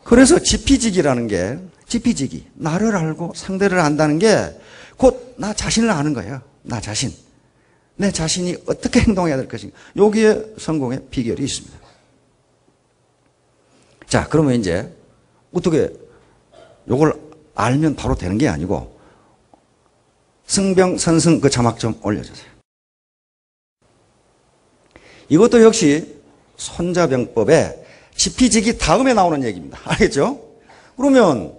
그래서 지피지기라는 게 지피지기. 나를 알고 상대를 안다는 게 곧 나 자신을 아는 거예요. 나 자신. 내 자신이 어떻게 행동해야 될 것인가. 여기에 성공의 비결이 있습니다. 자, 그러면 이제 어떻게 요걸 알면 바로 되는 게 아니고 승병선승 그 자막 좀 올려주세요. 이것도 역시 손자병법의 지피지기 다음에 나오는 얘기입니다. 알겠죠? 그러면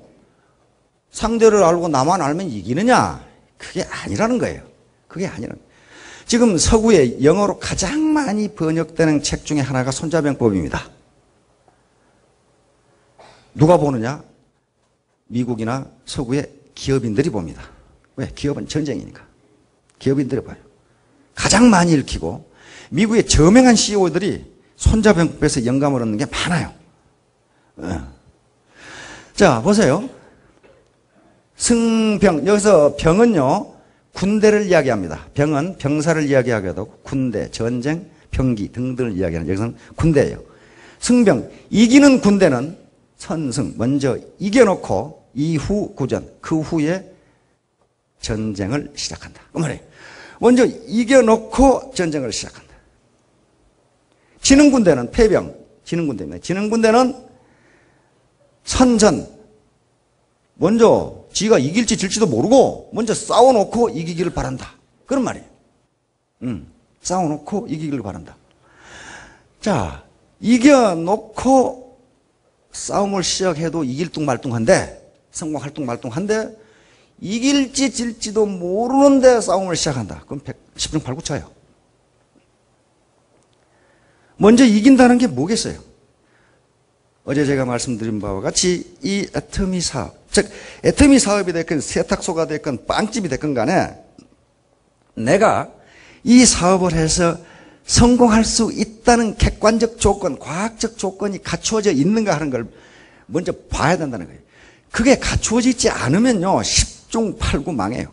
상대를 알고 나만 알면 이기느냐? 그게 아니라는 거예요. 그게 아니라는 거예요. 지금 서구에 영어로 가장 많이 번역되는 책 중에 하나가 손자병법입니다. 누가 보느냐? 미국이나 서구의 기업인들이 봅니다. 왜? 기업은 전쟁이니까. 기업인들이 봐요. 가장 많이 읽히고 미국의 저명한 CEO들이 손자병법에서 영감을 얻는 게 많아요. 자, 보세요. 승병, 여기서 병은요, 군대를 이야기합니다. 병은 병사를 이야기하기도 하고 군대, 전쟁, 병기 등등을 이야기하는 여기서는 군대예요. 승병, 이기는 군대는 선승, 먼저 이겨놓고 이후 구전, 그 후에 전쟁을 시작한다. 그 말이에요. 먼저 이겨놓고 전쟁을 시작한다. 지는 군대는 패병, 지는 군대입니다. 지는 군대는 선전, 먼저 지가 이길지 질지도 모르고 먼저 싸워놓고 이기기를 바란다. 그런 말이에요. 싸워놓고 이기기를 바란다. 자, 이겨놓고 싸움을 시작해도 이길 뚱말뚱한데, 성공할 뚱말뚱한데, 이길지 질지도 모르는데 싸움을 시작한다. 그럼 10중 8구 차요. 먼저 이긴다는 게 뭐겠어요? 어제 제가 말씀드린 바와 같이 이 애터미 사업, 즉 애터미 사업이 됐건 세탁소가 됐건 빵집이 됐건 간에 내가 이 사업을 해서 성공할 수 있다는 객관적 조건, 과학적 조건이 갖추어져 있는가 하는 걸 먼저 봐야 된다는 거예요. 그게 갖추어지지 않으면요 10중 8구 망해요.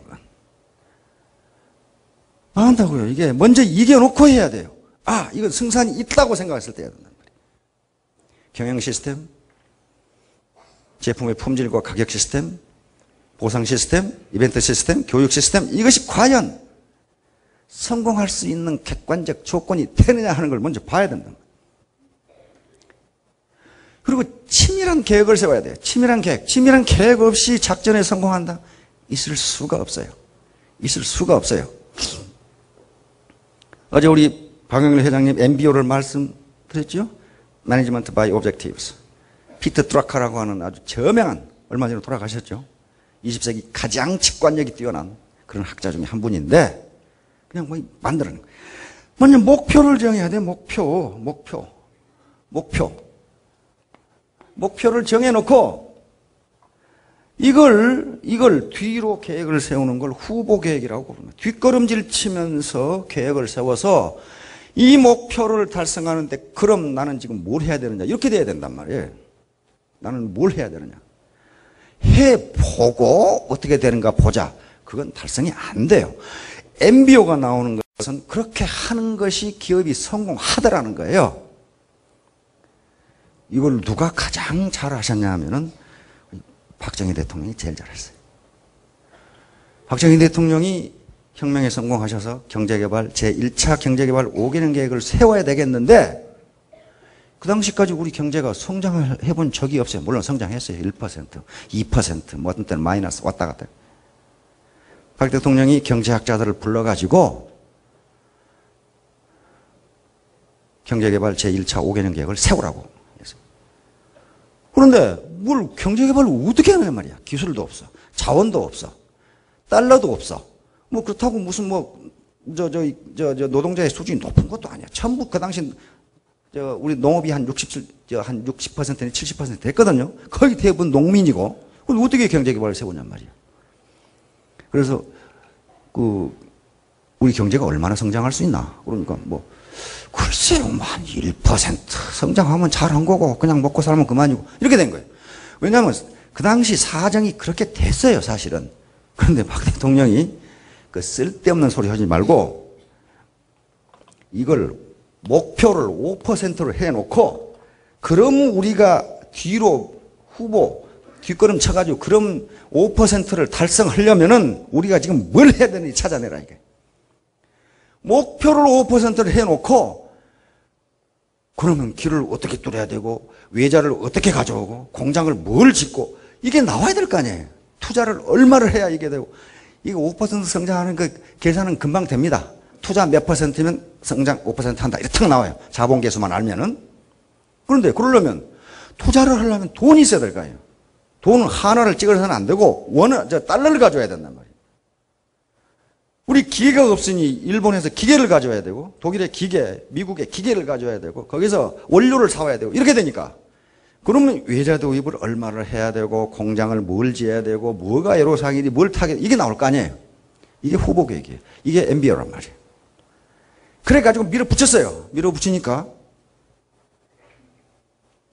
망한다고요. 이게 먼저 이겨놓고 해야 돼요. 아, 이건 승산이 있다고 생각했을 때 해야 된단 말이에요. 경영 시스템, 제품의 품질과 가격 시스템, 보상 시스템, 이벤트 시스템, 교육 시스템, 이것이 과연 성공할 수 있는 객관적 조건이 되느냐 하는 걸 먼저 봐야 된다. 그리고 치밀한 계획을 세워야 돼요. 치밀한 계획 없이 작전에 성공한다? 있을 수가 없어요. 있을 수가 없어요. 어제 우리 박영일 회장님 MBO를 말씀드렸죠? Management by Objectives. 피터 드라카라고 하는 아주 저명한, 얼마 전에 돌아가셨죠? 20세기 가장 직관력이 뛰어난 그런 학자 중에 한 분인데 그냥 뭐 만들어낸 거예요. 먼저 목표를 정해야 돼. 목표를 정해놓고 이걸 뒤로 계획을 세우는 걸 후보 계획이라고 부릅니다. 뒷걸음질 치면서 계획을 세워서 이 목표를 달성하는데 그럼 나는 지금 뭘 해야 되느냐 이렇게 돼야 된단 말이에요. 나는 뭘 해야 되느냐 해보고 어떻게 되는가 보자. 그건 달성이 안 돼요. MBO가 나오는 것은 그렇게 하는 것이 기업이 성공하더라는 거예요. 이걸 누가 가장 잘 하셨냐 하면은 박정희 대통령이 제일 잘했어요. 박정희 대통령이 혁명에 성공하셔서 경제개발 제1차 경제개발 5개년 계획을 세워야 되겠는데 그 당시까지 우리 경제가 성장을 해본 적이 없어요. 물론 성장했어요. 1%, 2%, 뭐 어떤 때는 마이너스 왔다 갔다. 박 대통령이 경제학자들을 불러가지고 경제개발 제1차 5개년 계획을 세우라고 했어요. 그런데 뭘 경제개발을 어떻게 하느냐 말이야. 기술도 없어. 자원도 없어. 달러도 없어. 뭐 그렇다고 무슨 노동자의 수준이 높은 것도 아니야. 전부 그 당시 우리 농업이 한 60%는 70% 됐거든요. 거의 대부분 농민이고. 그럼 어떻게 경제개발을 세우냔 말이야. 그래서 우리 경제가 얼마나 성장할 수 있나? 그러니까 글쎄요, 한 1% 성장하면 잘한 거고 그냥 먹고 살면 그만이고 이렇게 된 거예요. 왜냐하면 그 당시 사정이 그렇게 됐어요, 사실은. 그런데 박 대통령이 그 쓸데없는 소리 하지 말고 이걸 목표를 5%로 해놓고 그럼 우리가 뒤로 후보 뒷걸음 쳐가지고 그럼 5%를 달성하려면은 우리가 지금 뭘 해야 되는지 찾아내라 이게. 목표를 5%를 해놓고 그러면 길을 어떻게 뚫어야 되고 외자를 어떻게 가져오고 공장을 뭘 짓고 이게 나와야 될 거 아니에요. 투자를 얼마를 해야 이게 되고 이거 5% 성장하는 그 계산은 금방 됩니다. 투자 몇 %면 성장 5% 한다. 이렇게 탁 나와요. 자본계수만 알면은. 그런데 그러려면 투자를 하려면 돈이 있어야 될 거 아니에요. 돈은 하나를 찍어서는 안 되고 달러를 가져야 된단 말이에요. 우리 기계가 없으니 일본에서 기계를 가져야 되고 독일의 기계, 미국의 기계를 가져야 되고 거기서 원료를 사와야 되고 이렇게 되니까 그러면 외자 도입을 얼마를 해야 되고 공장을 뭘 지어야 되고 뭐가 애로사항이니 뭘 타게 이게 나올 거 아니에요. 이게 후보 계획이에요. 이게 MBO란 말이에요. 그래가지고 밀어붙였어요. 밀어붙이니까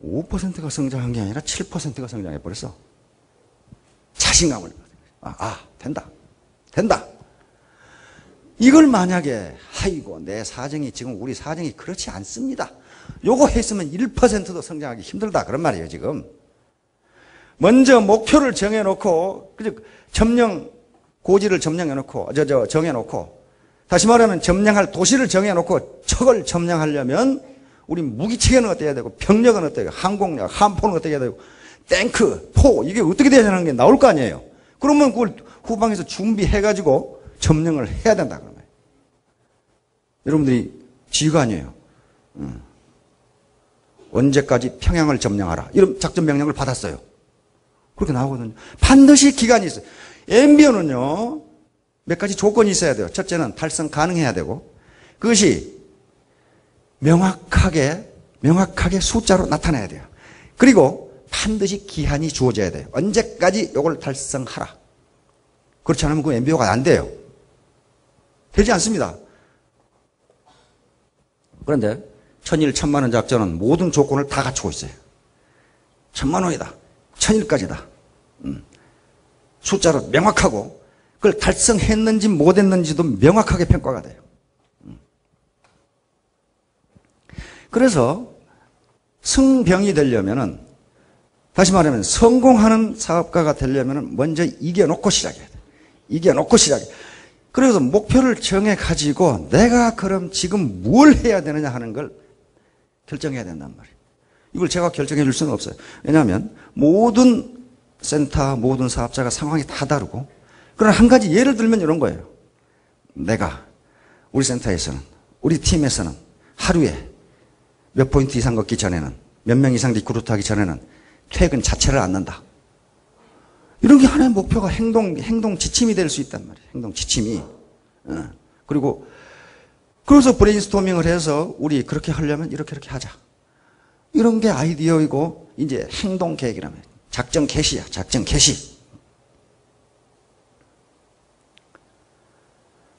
5%가 성장한 게 아니라 7%가 성장해버렸어. 자신감을. 된다. 이걸 만약에 아이고 내 사정이 지금 우리 사정이 그렇지 않습니다. 요거 했으면 1%도 성장하기 힘들다. 그런 말이에요, 지금. 먼저 목표를 정해놓고, 고지를 점령해놓고, 정해놓고, 다시 말하면 점령할 도시를 정해놓고, 적을 점령하려면, 우리 무기체계는 어떻게 해야 되고, 병력은 어떻게 해야 되고, 항공력, 함포는 어떻게 해야 되고, 탱크, 포, 이게 어떻게 되냐는 게 나올 거 아니에요. 그러면 그걸 후방에서 준비해가지고 점령을 해야 된다. 그러면. 여러분들이 지휘가 아니에요. 언제까지 평양을 점령하라. 이런 작전 명령을 받았어요. 그렇게 나오거든요. 반드시 기간이 있어요. 엠비어는요, 몇 가지 조건이 있어야 돼요. 첫째는 달성 가능해야 되고, 그것이 명확하게 숫자로 나타나야 돼요. 그리고 반드시 기한이 주어져야 돼요. 언제까지 이걸 달성하라. 그렇지 않으면 그 엠비어가 안 돼요. 되지 않습니다. 그런데 천일 천만원 작전은 모든 조건을 다 갖추고 있어요. 1000만원이다. 1000일까지다. 숫자로 명확하고 그걸 달성했는지 못했는지도 명확하게 평가가 돼요. 그래서 승병이 되려면은, 다시 말하면 성공하는 사업가가 되려면은 먼저 이겨놓고 시작해야 돼요. 이겨놓고 시작해. 그래서 목표를 정해가지고 내가 그럼 지금 뭘 해야 되느냐 하는 걸 결정해야 된단 말이에요. 이걸 제가 결정해 줄 수는 없어요. 왜냐하면 모든 센터, 모든 사업자가 상황이 다 다르고, 그러나 한 가지 예를 들면 이런 거예요. 우리 센터에서는, 우리 팀에서는 하루에 몇 포인트 이상 걷기 전에는, 몇 명 이상 리크루트하기 전에는 퇴근 자체를 안 넣는다. 이런 게 하나의 목표가 행동 지침이 될 수 있단 말이에요. 행동 지침이. 그리고, 그래서 브레인스토밍을 해서 우리 그렇게 하려면 이렇게 하자. 이런 게 아이디어이고, 이제 행동 계획이라면. 작전 개시야, 작전 개시.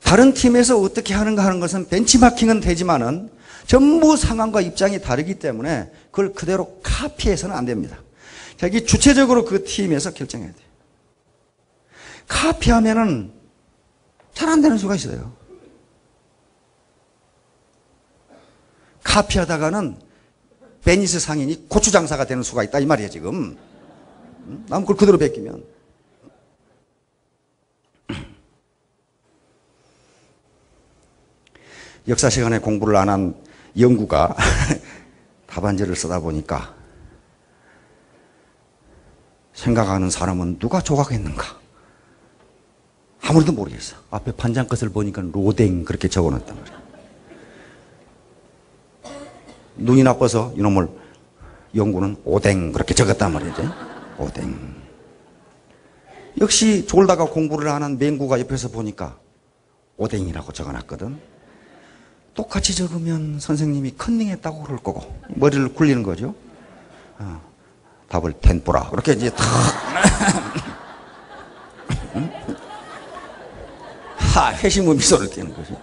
다른 팀에서 어떻게 하는가 하는 것은 벤치마킹은 되지만은 전부 상황과 입장이 다르기 때문에 그걸 그대로 카피해서는 안 됩니다. 자기 주체적으로 그 팀에서 결정해야 돼요. 카피하면은 잘 안 되는 수가 있어요. 카피하다가는 베니스 상인이 고추 장사가 되는 수가 있다 이 말이에요 지금. 남 그걸 그대로 베끼면. 역사 시간에 공부를 안 한 영구가 답안지를 쓰다 보니까 생각하는 사람은 누가 조각했는가? 아무래도 모르겠어. 앞에 판장 것을 보니까 로댕 그렇게 적어놨단 말이야. 눈이 나빠서 이놈을 영구는 오댕 그렇게 적었단 말이지. 오댕. 역시 졸다가 공부를 안 한 맹구가 옆에서 보니까 오댕이라고 적어놨거든. 똑같이 적으면 선생님이 컨닝했다고 그럴 거고 머리를 굴리는 거죠. 답을 텐뿌라 그렇게 이제 탁 회심의 미소를 띠는 거죠.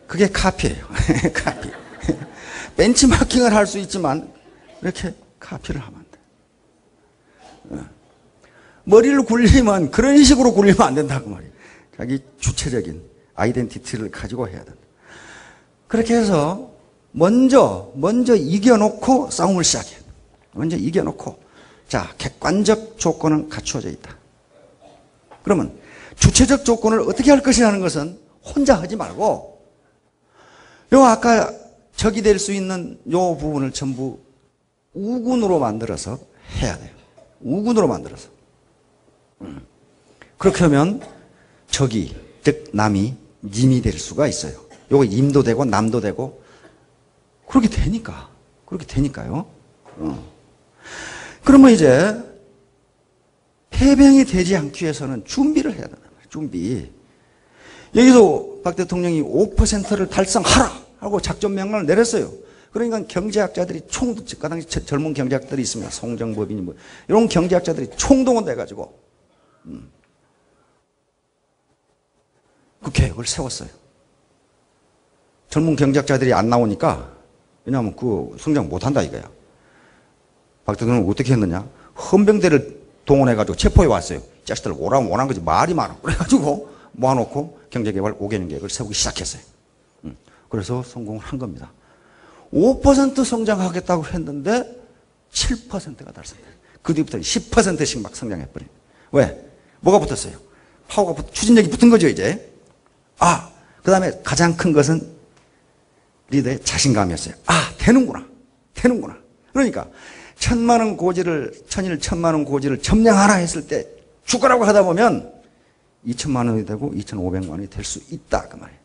그게 카피예요. 카피. 벤치마킹을 할 수 있지만 이렇게 카피를 하면 안 돼. 머리를 굴리면 그런 식으로 굴리면 안 된다고 말이에요. 자기 주체적인 아이덴티티를 가지고 해야 된다. 그렇게 해서 먼저 이겨놓고 싸움을 시작해요. 먼저 이겨놓고, 자, 객관적 조건은 갖추어져 있다. 그러면 주체적 조건을 어떻게 할 것이라는 것은 혼자 하지 말고, 아까 적이 될 수 있는 요 부분을 전부 우군으로 만들어서 해야 돼요. 우군으로 만들어서. 그렇게 하면 적이, 즉 남이 님이 될 수가 있어요. 요거 임도 되고 남도 되고 그렇게 되니까요. 그러면 이제 패병이 되지 않기 위해서는 준비를 해야 된단 말이에요. 준비. 여기서 박 대통령이 5%를 달성하라 하고 작전 명령을 내렸어요. 그러니까 경제학자들이 그 당시 젊은 경제학들이 있습니다. 송정법이니 뭐 이런 경제학자들이 총동원돼가지고 그 계획을 세웠어요. 젊은 경제학자들이 안 나오니까, 왜냐하면 그 성장 못한다 이거야. 박 대통령은 어떻게 했느냐? 헌병대를 동원해가지고 체포해 왔어요. 이 자식들 오라면 원한 거지 말이 많아. 그래가지고 모아놓고 경제개발 5개년 계획을 세우기 시작했어요. 그래서 성공을 한 겁니다. 5% 성장하겠다고 했는데 7%가 달성돼요. 그 뒤부터 10%씩 막 성장해버려요. 왜? 뭐가 붙었어요? 파워가 추진력이 붙은 거죠, 이제. 그 다음에 가장 큰 것은 리더의 자신감이었어요. 되는구나. 그러니까 1,000만 원 천일 1,000만 원 고지를 점령하라 했을 때 죽으라고 하다 보면 2,000만 원이 되고 2,500만 원이 될 수 있다, 그 말이에요.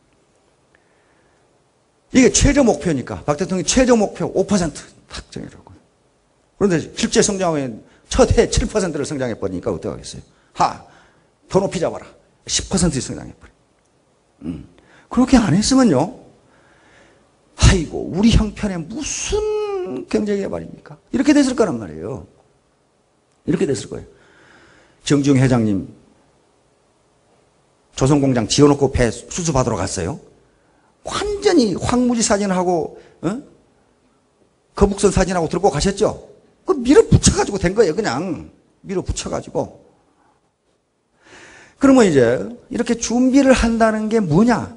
이게 최저 목표니까 박 대통령이 최저 목표 5% 탁 정해라고. 그런데 실제 성장에 첫 해 7%를 성장해버리니까 어떡하겠어요? 더 높이 잡아라. 10% 성장해버려. 그렇게 안 했으면요. 아이고, 우리 형편에 무슨 경제개발입니까? 이렇게 됐을 거란 말이에요. 이렇게 됐을 거예요. 정중 회장님, 조선공장 지어놓고 배 수수받으러 갔어요. 완전히 황무지 사진하고, 거북선 사진하고 들고 가셨죠? 그 밀어붙여가지고 된 거예요, 그냥. 밀어붙여가지고. 그러면 이제, 이렇게 준비를 한다는 게 뭐냐?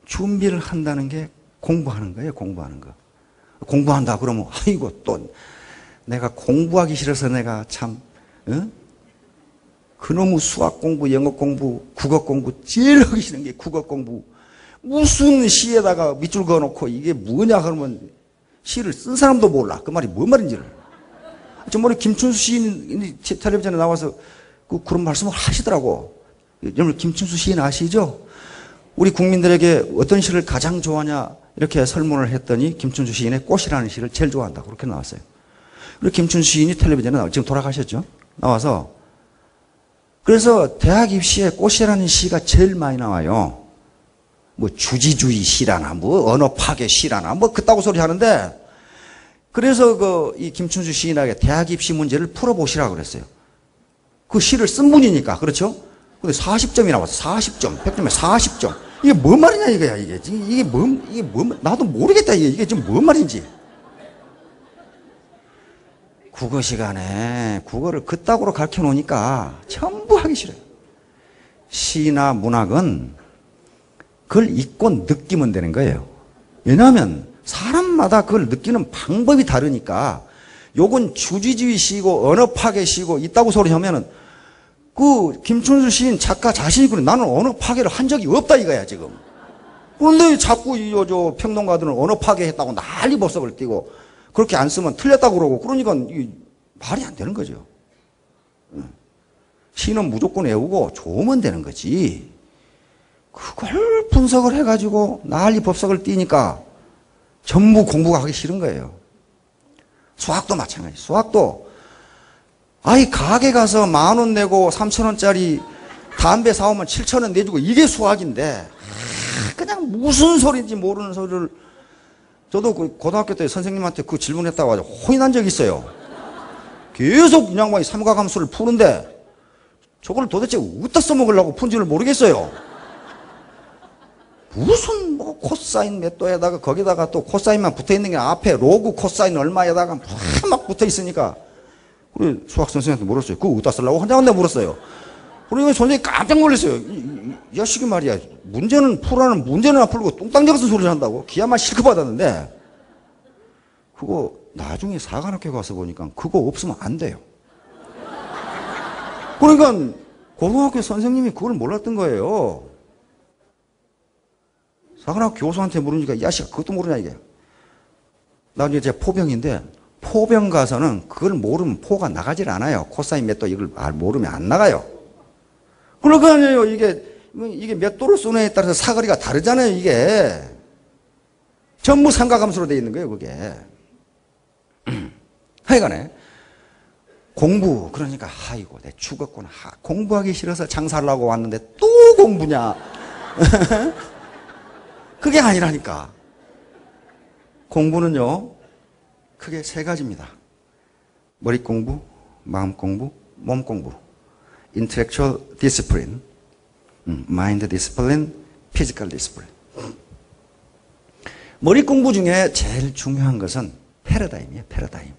준비를 한다는 게 공부하는 거예요, 공부하는 거. 공부한다 그러면, 아이고, 또, 내가 공부하기 싫어서 내가 참, 그놈의 수학 공부, 영어 공부, 국어 공부, 제일 하기 싫은 게 국어 공부. 무슨 시에다가 밑줄 그어놓고 이게 뭐냐 그러면 시를 쓴 사람도 몰라. 그 말이 뭔 말인지를. 저번에 김춘수 시인이 텔레비전에 나와서 그런 말씀을 하시더라고. 여러분, 김춘수 시인 아시죠? 우리 국민들에게 어떤 시를 가장 좋아하냐 이렇게 설문을 했더니 김춘수 시인의 꽃이라는 시를 제일 좋아한다. 그렇게 나왔어요. 그리고 김춘수 시인이 텔레비전에 나와, 지금 돌아가셨죠? 나와서 그래서 대학 입시에 꽃이라는 시가 제일 많이 나와요. 뭐 주지주의 시라나 뭐 언어 파괴 시라나 뭐 그따구 소리 하는데 그래서 이 김춘수 시인에게 대학 입시 문제를 풀어보시라고 그랬어요. 그 시를 쓴 분이니까 그렇죠? 근데 40점이 나왔어. 40점. 100점에 40점. 이게 뭔 말이냐 이거야 이게. 이게 뭔 나도 모르겠다 이게 지금 뭔 말인지. 국어 시간에 국어를 그따구로 가르쳐 놓으니까 전부 하기 싫어요. 시나 문학은 그걸 읽고 느끼면 되는 거예요. 왜냐하면 사람마다 그걸 느끼는 방법이 다르니까 요건 주지주의 시고 언어 파괴 시고 있다고 소리 하면은 그 김춘수 시인 작가 자신이 그래 나는 언어 파괴를 한 적이 없다 이거야 지금. 그런데 자꾸 저 평론가들은 언어 파괴했다고 난리 법석을 띄고 그렇게 안 쓰면 틀렸다고 그러고 그러니까 말이 안 되는 거죠. 시는 무조건 외우고 좋으면 되는 거지. 그걸 분석을 해가지고 난리 법석을 띄니까 전부 공부가 하기 싫은 거예요. 수학도 마찬가지. 수학도 가게 가서 10,000원 내고 3,000원짜리 담배 사오면 7,000원 내주고 이게 수학인데 그냥 무슨 소리인지 모르는 소리를 저도 그 고등학교 때 선생님한테 그 질문했다고 아주 혼이 난 적이 있어요. 계속 이 양반이 삼각함수를 푸는데 저걸 도대체 어디다 써먹으려고 푼지를 모르겠어요. 무슨 뭐 코사인 몇 도에다가 거기다가 또 코사인만 붙어있는 게 앞에 로그 코사인 얼마에다가 막 붙어있으니까 그래 수학 선생님한테 물었어요. 그거 어디다 쓰려고 한장한테 물었어요. 그러니까 선생님이 깜짝 놀랐어요. 이 자식이 말이야 문제는 풀어는 문제는 안 풀고 뚱땅 같은 소리를 한다고 기야만 실컷 받았는데 그거 나중에 사관학교 가서 보니까 그거 없으면 안 돼요. 그러니까 고등학교 선생님이 그걸 몰랐던 거예요. 사관학교 교수한테 물으니까 야 씨가 그것도 모르냐 이게. 나중에 제가 포병인데 포병 가서는 그걸 모르면 포가 나가질 않아요. 코사인 몇 도 이걸 모르면 안 나가요. 그러니까 이게 몇 도를 쏘느냐에 따라서 사거리가 다르잖아요. 이게 전부 삼각함수로 되어 있는 거예요. 그게. 하여간에 공부 그러니까 아이고 내 죽었구나. 공부하기 싫어서 장사를 하고 왔는데 또 공부냐. 그게 아니라니까. 공부는요 크게 3가지입니다. 머리 공부, 마음 공부, 몸 공부. Intellectual discipline, mind discipline, physical discipline. 머리 공부 중에 제일 중요한 것은 패러다임이에요. 패러다임.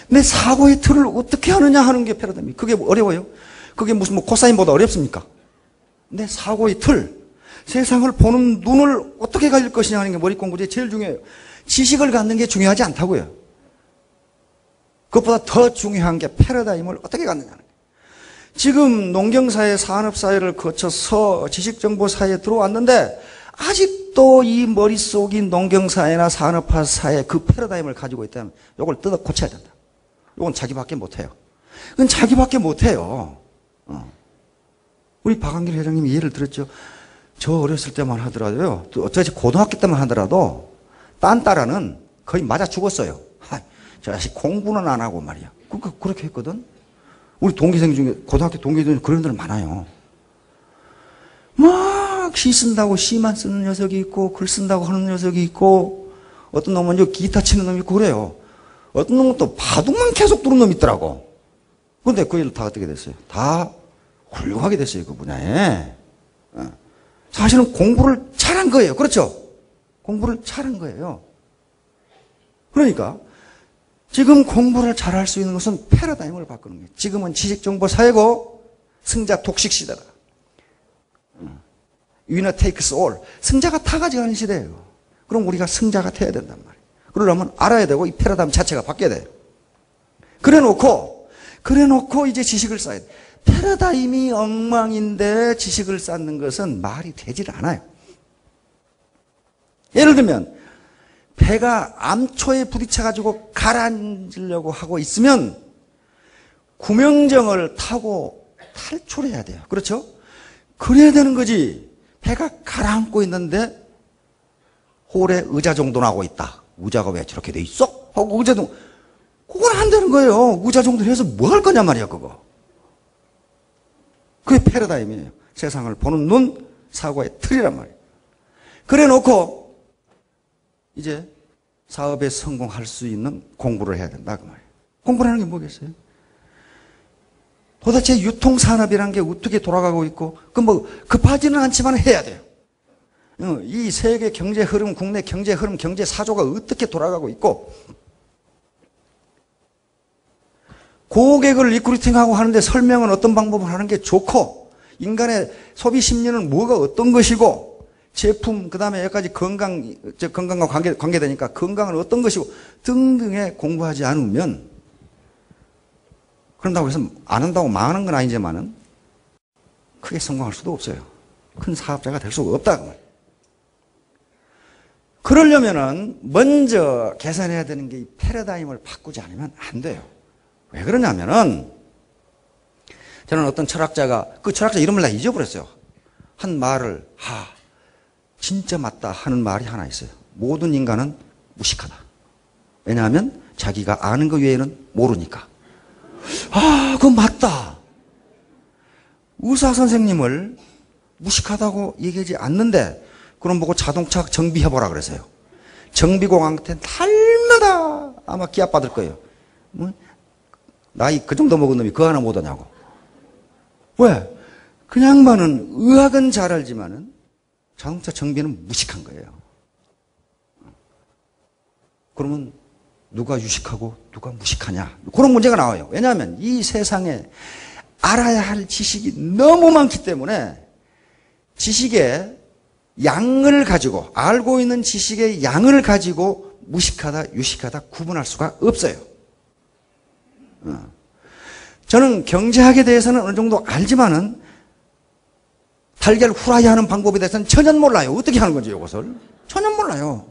내 사고의 틀을 어떻게 하느냐 하는 게 패러다임이에요. 그게 어려워요? 그게 무슨 코사인보다 어렵습니까? 내 사고의 틀. 세상을 보는 눈을 어떻게 가질 것이냐 하는 게 머릿 공부제 제일 중요해요. 지식을 갖는 게 중요하지 않다고요. 그것보다 더 중요한 게 패러다임을 어떻게 갖느냐는 거예요. 지금 농경사회, 산업사회를 거쳐서 지식정보사회에 들어왔는데 아직도 이 머릿속이 농경사회나 산업화사회 그 패러다임을 가지고 있다면 이걸 뜯어 고쳐야 된다. 이건 자기밖에 못해요. 그건 자기밖에 못해요. 우리 박한길 회장님이 예를 들었죠. 저 어렸을 때만 하더라도요. 어쩌지 고등학교 때만 하더라도 딴 딸아는 거의 맞아 죽었어요. 저 자식 공부는 안 하고 말이야. 그렇게 했거든. 우리 동기생 중에 고등학교 동기생 중에 그런 애들 많아요. 막 시 쓴다고 시만 쓰는 녀석이 있고 글 쓴다고 하는 녀석이 있고 어떤 놈은 기타 치는 놈이 있고 그래요. 어떤 놈은 또 바둑만 계속 두는 놈이 있더라고. 그런데 그 애들 다 어떻게 됐어요? 다 훌륭하게 됐어요. 그 분야에. 사실은 공부를 잘한 거예요. 그렇죠? 공부를 잘한 거예요. 그러니까 지금 공부를 잘할 수 있는 것은 패러다임을 바꾸는 거예요. 지금은 지식정보 사회고 승자 독식 시대다. Winner takes all. 승자가 다 가져가는 시대예요. 그럼 우리가 승자가 돼야 된단 말이에요. 그러려면 알아야 되고 이 패러다임 자체가 바뀌어야 돼요. 그래놓고 이제 지식을 쌓아야 돼. 패러다임이 엉망인데 지식을 쌓는 것은 말이 되질 않아요. 예를 들면 배가 암초에 부딪혀가지고 가라앉으려고 하고 있으면 구명정을 타고 탈출해야 돼요. 그렇죠? 그래야 되는 거지. 배가 가라앉고 있는데 홀에 의자 정도 나고 있다. 의자가 왜 저렇게 돼 있어? 하고 의자도 그건 안 되는 거예요. 의자 정도를 해서 뭐 할 거냐 말이야 그거. 그게 패러다임이에요. 세상을 보는 눈, 사고의 틀이란 말이에요. 그래 놓고 이제 사업에 성공할 수 있는 공부를 해야 된다 그 말이에요. 공부라는 게 뭐겠어요? 도대체 유통산업이라는 게 어떻게 돌아가고 있고 급하지는 않지만 해야 돼요. 이 세계 경제 흐름, 국내 경제 흐름, 경제 사조가 어떻게 돌아가고 있고 고객을 리크루팅하고 하는데 설명은 어떤 방법을 하는 게 좋고 인간의 소비 심리는 뭐가 어떤 것이고 제품 그다음에 여기까지 건강과 관계되니까 건강은 어떤 것이고 등등의 공부하지 않으면 그런다고 해서 안 한다고 망하는 건 아니지만은 크게 성공할 수도 없어요. 큰 사업자가 될 수가 없다. 그러려면은 먼저 개선해야 되는 게 이 패러다임을 바꾸지 않으면 안 돼요. 왜 그러냐면은 저는 어떤 철학자가 그 철학자 이름을 다 잊어버렸어요. 한 말을 진짜 맞다 하는 말이 하나 있어요. 모든 인간은 무식하다. 왜냐하면 자기가 아는 것 외에는 모르니까. 그건 맞다. 의사 선생님을 무식하다고 얘기하지 않는데 그럼 보고 자동차 정비해보라 그랬어요. 정비공한테 날마다 아마 기합 받을 거예요. 나이 그 정도 먹은 놈이 그거 하나 못하냐고. 왜? 그 양반은 의학은 잘 알지만은 자동차 정비는 무식한 거예요. 그러면 누가 유식하고 누가 무식하냐? 그런 문제가 나와요. 왜냐하면 이 세상에 알아야 할 지식이 너무 많기 때문에 지식의 양을 가지고 알고 있는 지식의 양을 가지고 무식하다, 유식하다 구분할 수가 없어요. 저는 경제학에 대해서는 어느 정도 알지만은 달걀 후라이 하는 방법에 대해서는 전혀 몰라요. 어떻게 하는 건지 이것을 전혀 몰라요.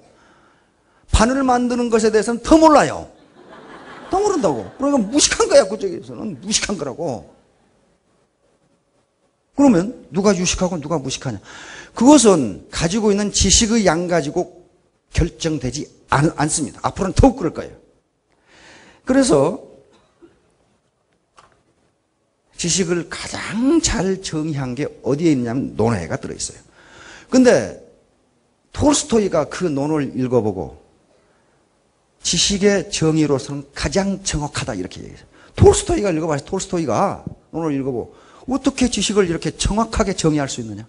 바늘 만드는 것에 대해서는 더 몰라요. 더 모른다고. 그러니까 무식한 거야. 그쪽에서는 무식한 거라고. 그러면 누가 유식하고 누가 무식하냐. 그것은 가지고 있는 지식의 양 가지고 결정되지 않습니다. 앞으로는 더욱 그럴 거예요. 그래서 지식을 가장 잘 정의한 게 어디에 있냐면 논어가 들어있어요. 근데 톨스토이가 그 논어를 읽어보고 지식의 정의로서는 가장 정확하다 이렇게 얘기해요. 톨스토이가 읽어봐서 톨스토이가 논어를 읽어보고 어떻게 지식을 이렇게 정확하게 정의할 수 있느냐.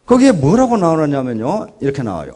거기에 뭐라고 나오느냐면요. 이렇게 나와요.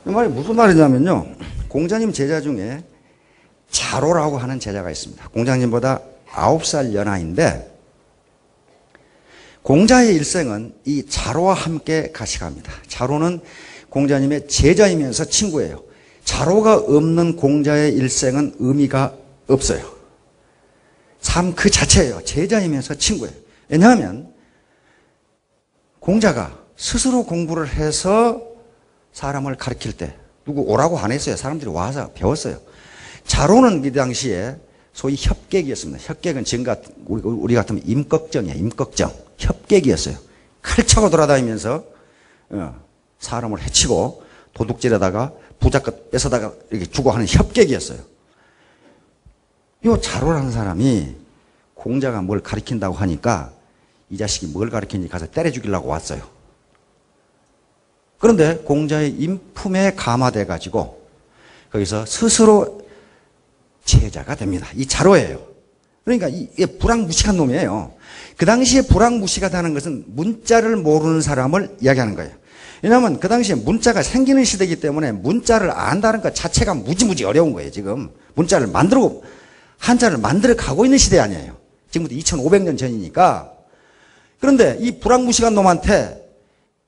이 말이 무슨 말이냐면요. 공자님 제자 중에 자로라고 하는 제자가 있습니다. 공자님보다 9살 연하인데 공자의 일생은 이 자로와 함께 같이 갑니다. 자로는 공자님의 제자이면서 친구예요. 자로가 없는 공자의 일생은 의미가 없어요. 삶 그 자체예요. 제자이면서 친구예요. 왜냐하면 공자가 스스로 공부를 해서 사람을 가르칠 때 누구 오라고 안 했어요. 사람들이 와서 배웠어요. 자로는 그 당시에 소위 협객이었습니다. 협객은 지금 우리 같으면 임꺽정이에요. 임꺽정. 협객이었어요. 칼 차고 돌아다니면서 사람을 해치고 도둑질하다가 부잣것 뺏어다가 이렇게 주고 하는 협객이었어요. 이 자로라는 사람이 공자가 뭘 가르친다고 하니까 이 자식이 뭘 가르치는지 가서 때려 죽이려고 왔어요. 그런데 공자의 인품에 감화돼 가지고 거기서 스스로 제자가 됩니다. 이 자로예요. 그러니까 이게 불황무식한 놈이에요. 그 당시에 불황무식하다는 것은 문자를 모르는 사람을 이야기하는 거예요. 왜냐하면 그 당시에 문자가 생기는 시대이기 때문에 문자를 안다는 것 자체가 무지무지 어려운 거예요. 지금 문자를 만들고 한자를 만들어 가고 있는 시대 아니에요. 지금부터 2500년 전이니까. 그런데 이 불황무식한 놈한테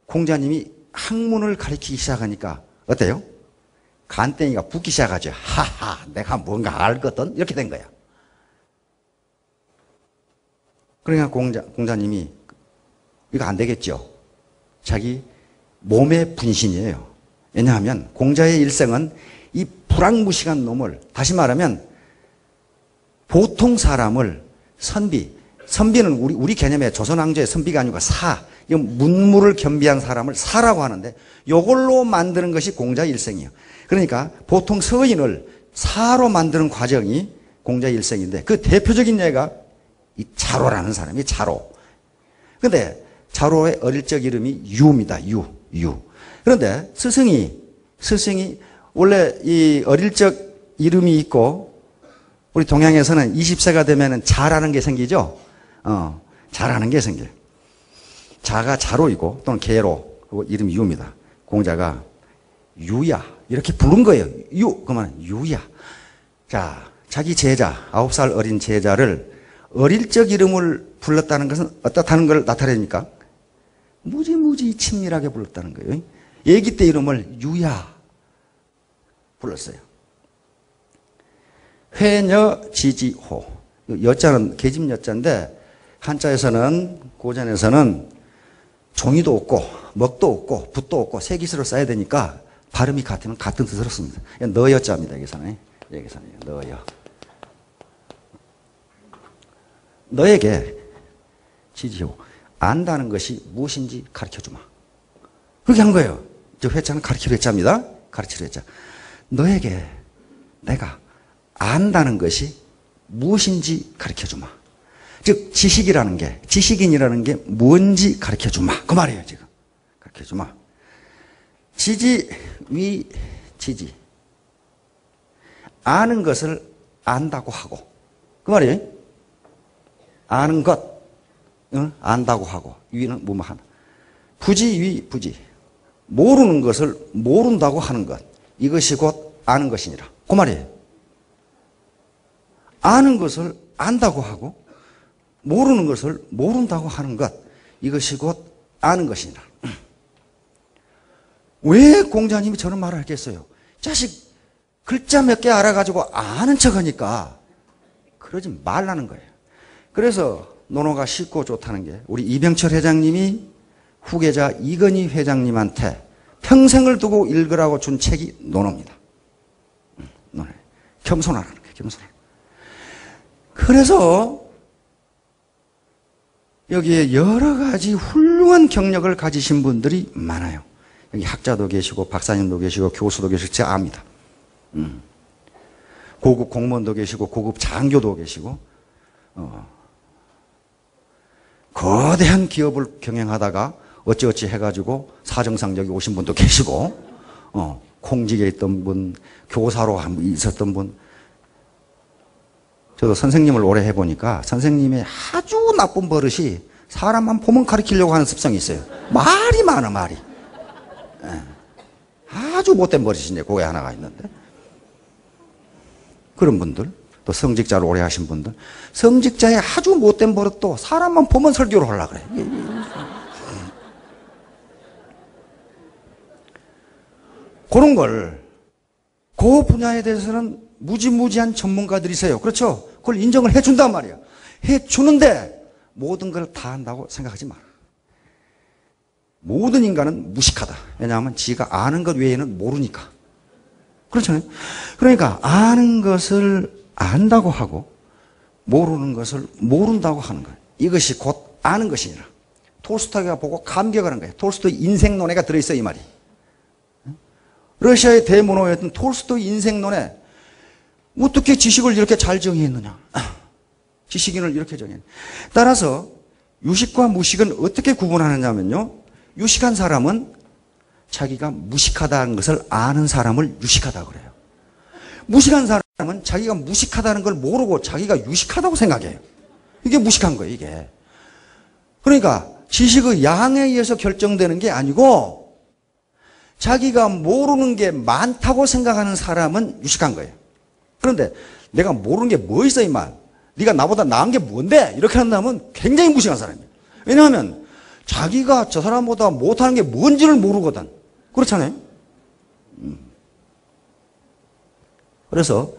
공자님이 학문을 가르치기 시작하니까 어때요? 간땡이가 붓기 시작하죠. 하하, 내가 뭔가 알거든? 이렇게 된 거야. 그러니까 공자님이 이거 안 되겠죠. 자기 몸의 분신이에요. 왜냐하면 공자의 일생은 이 불황무식한 놈을, 다시 말하면 보통 사람을 선비는 우리 개념의 조선왕조의 선비가 아니고 사, 문무를 겸비한 사람을 사라고 하는데 이걸로 만드는 것이 공자의 일생이에요. 그러니까 보통 서인을 사로 만드는 과정이 공자의 일생인데 그 대표적인 예가 이 자로라는 사람이 자로. 그런데 자로의 어릴 적 이름이 유입니다. 유. 그런데 스승이 원래 이 어릴 적 이름이 있고 우리 동양에서는 20세가 되면은 자라는 게 생기죠. 자라는 게 생겨요. 자가 자로이고 또는 계로, 그리고 이름이 유입니다. 공자가 유야 이렇게 부른 거예요. 그러면 유야. 자, 자기 제자 9살 어린 제자를 어릴 적 이름을 불렀다는 것은 어떻다는 걸 나타내니까 무지무지 친밀하게 불렀다는 거예요. 애기 때 이름을 유야 불렀어요. 회녀 지지호. 여자는 계집 여자인데 한자에서는 고전에서는 종이도 없고 먹도 없고 붓도 없고 세 기수로 써야 되니까 발음이 같으면 같은 뜻으로 씁니다. 너 여자입니다. 여기서는 너여. 너에게 지지호. 안다는 것이 무엇인지 가르쳐주마. 그렇게 한 거예요. 저 회자는 가르치려 했자입니다. 가르치려 했자. 너에게 내가 안다는 것이 무엇인지 가르쳐주마. 즉 지식인이라는 게 뭔지 가르쳐주마. 그 말이에요. 지금 가르쳐주마. 지지 위 지지. 아는 것을 안다고 하고 그 말이에요. 아는 것 안다고 하고 위는 뭐뭐 하나. 부지 위 부지. 모르는 것을 모른다고 하는 것. 이것이 곧 아는 것이니라. 그 말이에요. 아는 것을 안다고 하고 모르는 것을 모른다고 하는 것. 이것이 곧 아는 것이니라. 왜 공자님이 저런 말을 했겠어요? 자식 글자 몇 개 알아가지고 아는 척하니까 그러지 말라는 거예요. 그래서 논어가 쉽고 좋다는 게 우리 이병철 회장님이 후계자 이건희 회장님한테 평생을 두고 읽으라고 준 책이 논어입니다. 논어. 겸손하라는 거예요. 겸손하라는 거예요. 그래서 여기에 여러 가지 훌륭한 경력을 가지신 분들이 많아요. 여기 학자도 계시고 박사님도 계시고 교수도 계시고 제가 압니다. 고급 공무원도 계시고 고급 장교도 계시고 거대한 기업을 경영하다가 어찌어찌 해가지고 사정상 여기 오신 분도 계시고 공직에 있던 분, 교사로 있었던 분. 저도 선생님을 오래 해보니까 선생님의 아주 나쁜 버릇이 사람만 보면 가르치려고 하는 습성이 있어요. 말이 많아, 말이. 아주 못된 버릇이 이제 그게 하나가 있는데. 그런 분들, 또 성직자를 오래 하신 분들, 성직자의 아주 못된 버릇도 사람만 보면 설교를 하려고 그래. 그런 걸, 그 분야에 대해서는 무지무지한 전문가들이 있어요. 그렇죠? 그걸 인정을 해준단 말이야. 해주는데 모든 걸 다 한다고 생각하지 마라. 모든 인간은 무식하다. 왜냐하면 지가 아는 것 외에는 모르니까. 그렇잖아요. 그러니까 아는 것을 안다고 하고 모르는 것을 모른다고 하는 거예요. 이것이 곧 아는 것이니라. 톨스토이가 보고 감격을 한 거예요. 톨스토이 인생론에가 들어있어 이 말이. 러시아의 대문호였던 톨스토이 인생론에 어떻게 지식을 이렇게 잘 정의했느냐. 지식인을 이렇게 정의했느냐. 따라서 유식과 무식은 어떻게 구분하느냐면요. 유식한 사람은 자기가 무식하다는 것을 아는 사람을 유식하다고 그래요. 무식한 사람은 자기가 무식하다는 걸 모르고 자기가 유식하다고 생각해요. 이게 무식한 거예요, 이게. 그러니까 지식의 양에 의해서 결정되는 게 아니고 자기가 모르는 게 많다고 생각하는 사람은 유식한 거예요. 그런데 내가 모르는 게 뭐 있어, 이만. 네가 나보다 나은 게 뭔데? 이렇게 한다면 굉장히 무식한 사람이에요. 왜냐하면 자기가 저 사람보다 못하는 게 뭔지를 모르거든. 그렇잖아요. 그래서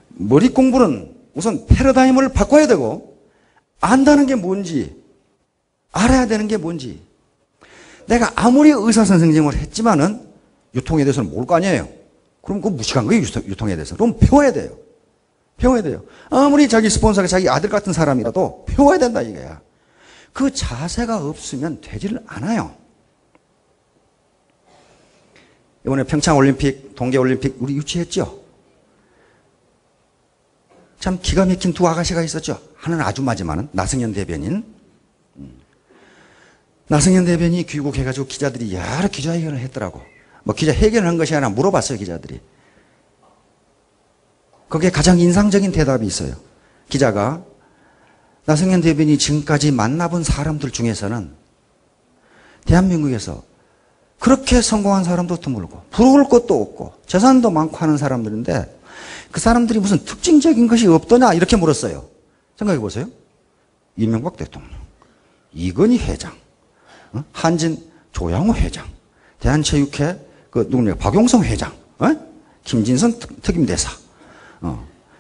머리 공부는 우선 패러다임을 바꿔야 되고 안다는 게 뭔지 알아야 되는 게 뭔지. 내가 아무리 의사 선생님을 했지만은 유통에 대해서는 모를 거 아니에요. 그럼 그거 무식한 거예요, 유통에 대해서. 그럼 배워야 돼요. 배워야 돼요. 아무리 자기 스폰서가 자기 아들 같은 사람이라도 배워야 된다 이거야. 그 자세가 없으면 되지를 않아요. 이번에 평창올림픽, 동계올림픽 우리 유치했죠? 참 기가 막힌 두 아가씨가 있었죠. 하나는 아줌마지만은 나승현 대변인. 나승현 대변인이 귀국해가지고 기자들이 여러 기자회견을 했더라고. 뭐 기자회견을 한 것이 아니라 물어봤어요, 기자들이. 거기에 가장 인상적인 대답이 있어요. 기자가 나승현 대변인이 지금까지 만나본 사람들 중에서는 대한민국에서 그렇게 성공한 사람도 드물고 부러울 것도 없고 재산도 많고 하는 사람들인데 그 사람들이 무슨 특징적인 것이 없더냐 이렇게 물었어요. 생각해 보세요. 이명박 대통령, 이건희 회장, 한진 조양호 회장, 대한체육회 그 누구냐 박용성 회장, 김진선 특임대사,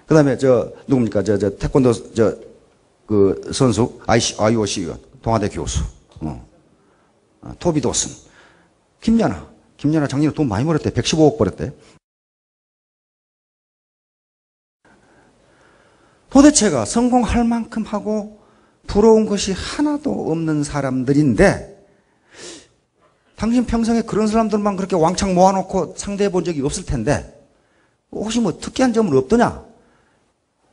그다음에 저 누굽니까 저 태권도 그 선수 IOC 위원, 동아대 교수, 토비 도슨, 김연아 작년에 돈 많이 벌었대. 115억 벌었대. 도대체가 성공할 만큼 하고 부러운 것이 하나도 없는 사람들인데 당신 평생에 그런 사람들만 그렇게 왕창 모아놓고 상대해 본 적이 없을 텐데 혹시 뭐 특이한 점은 없더냐?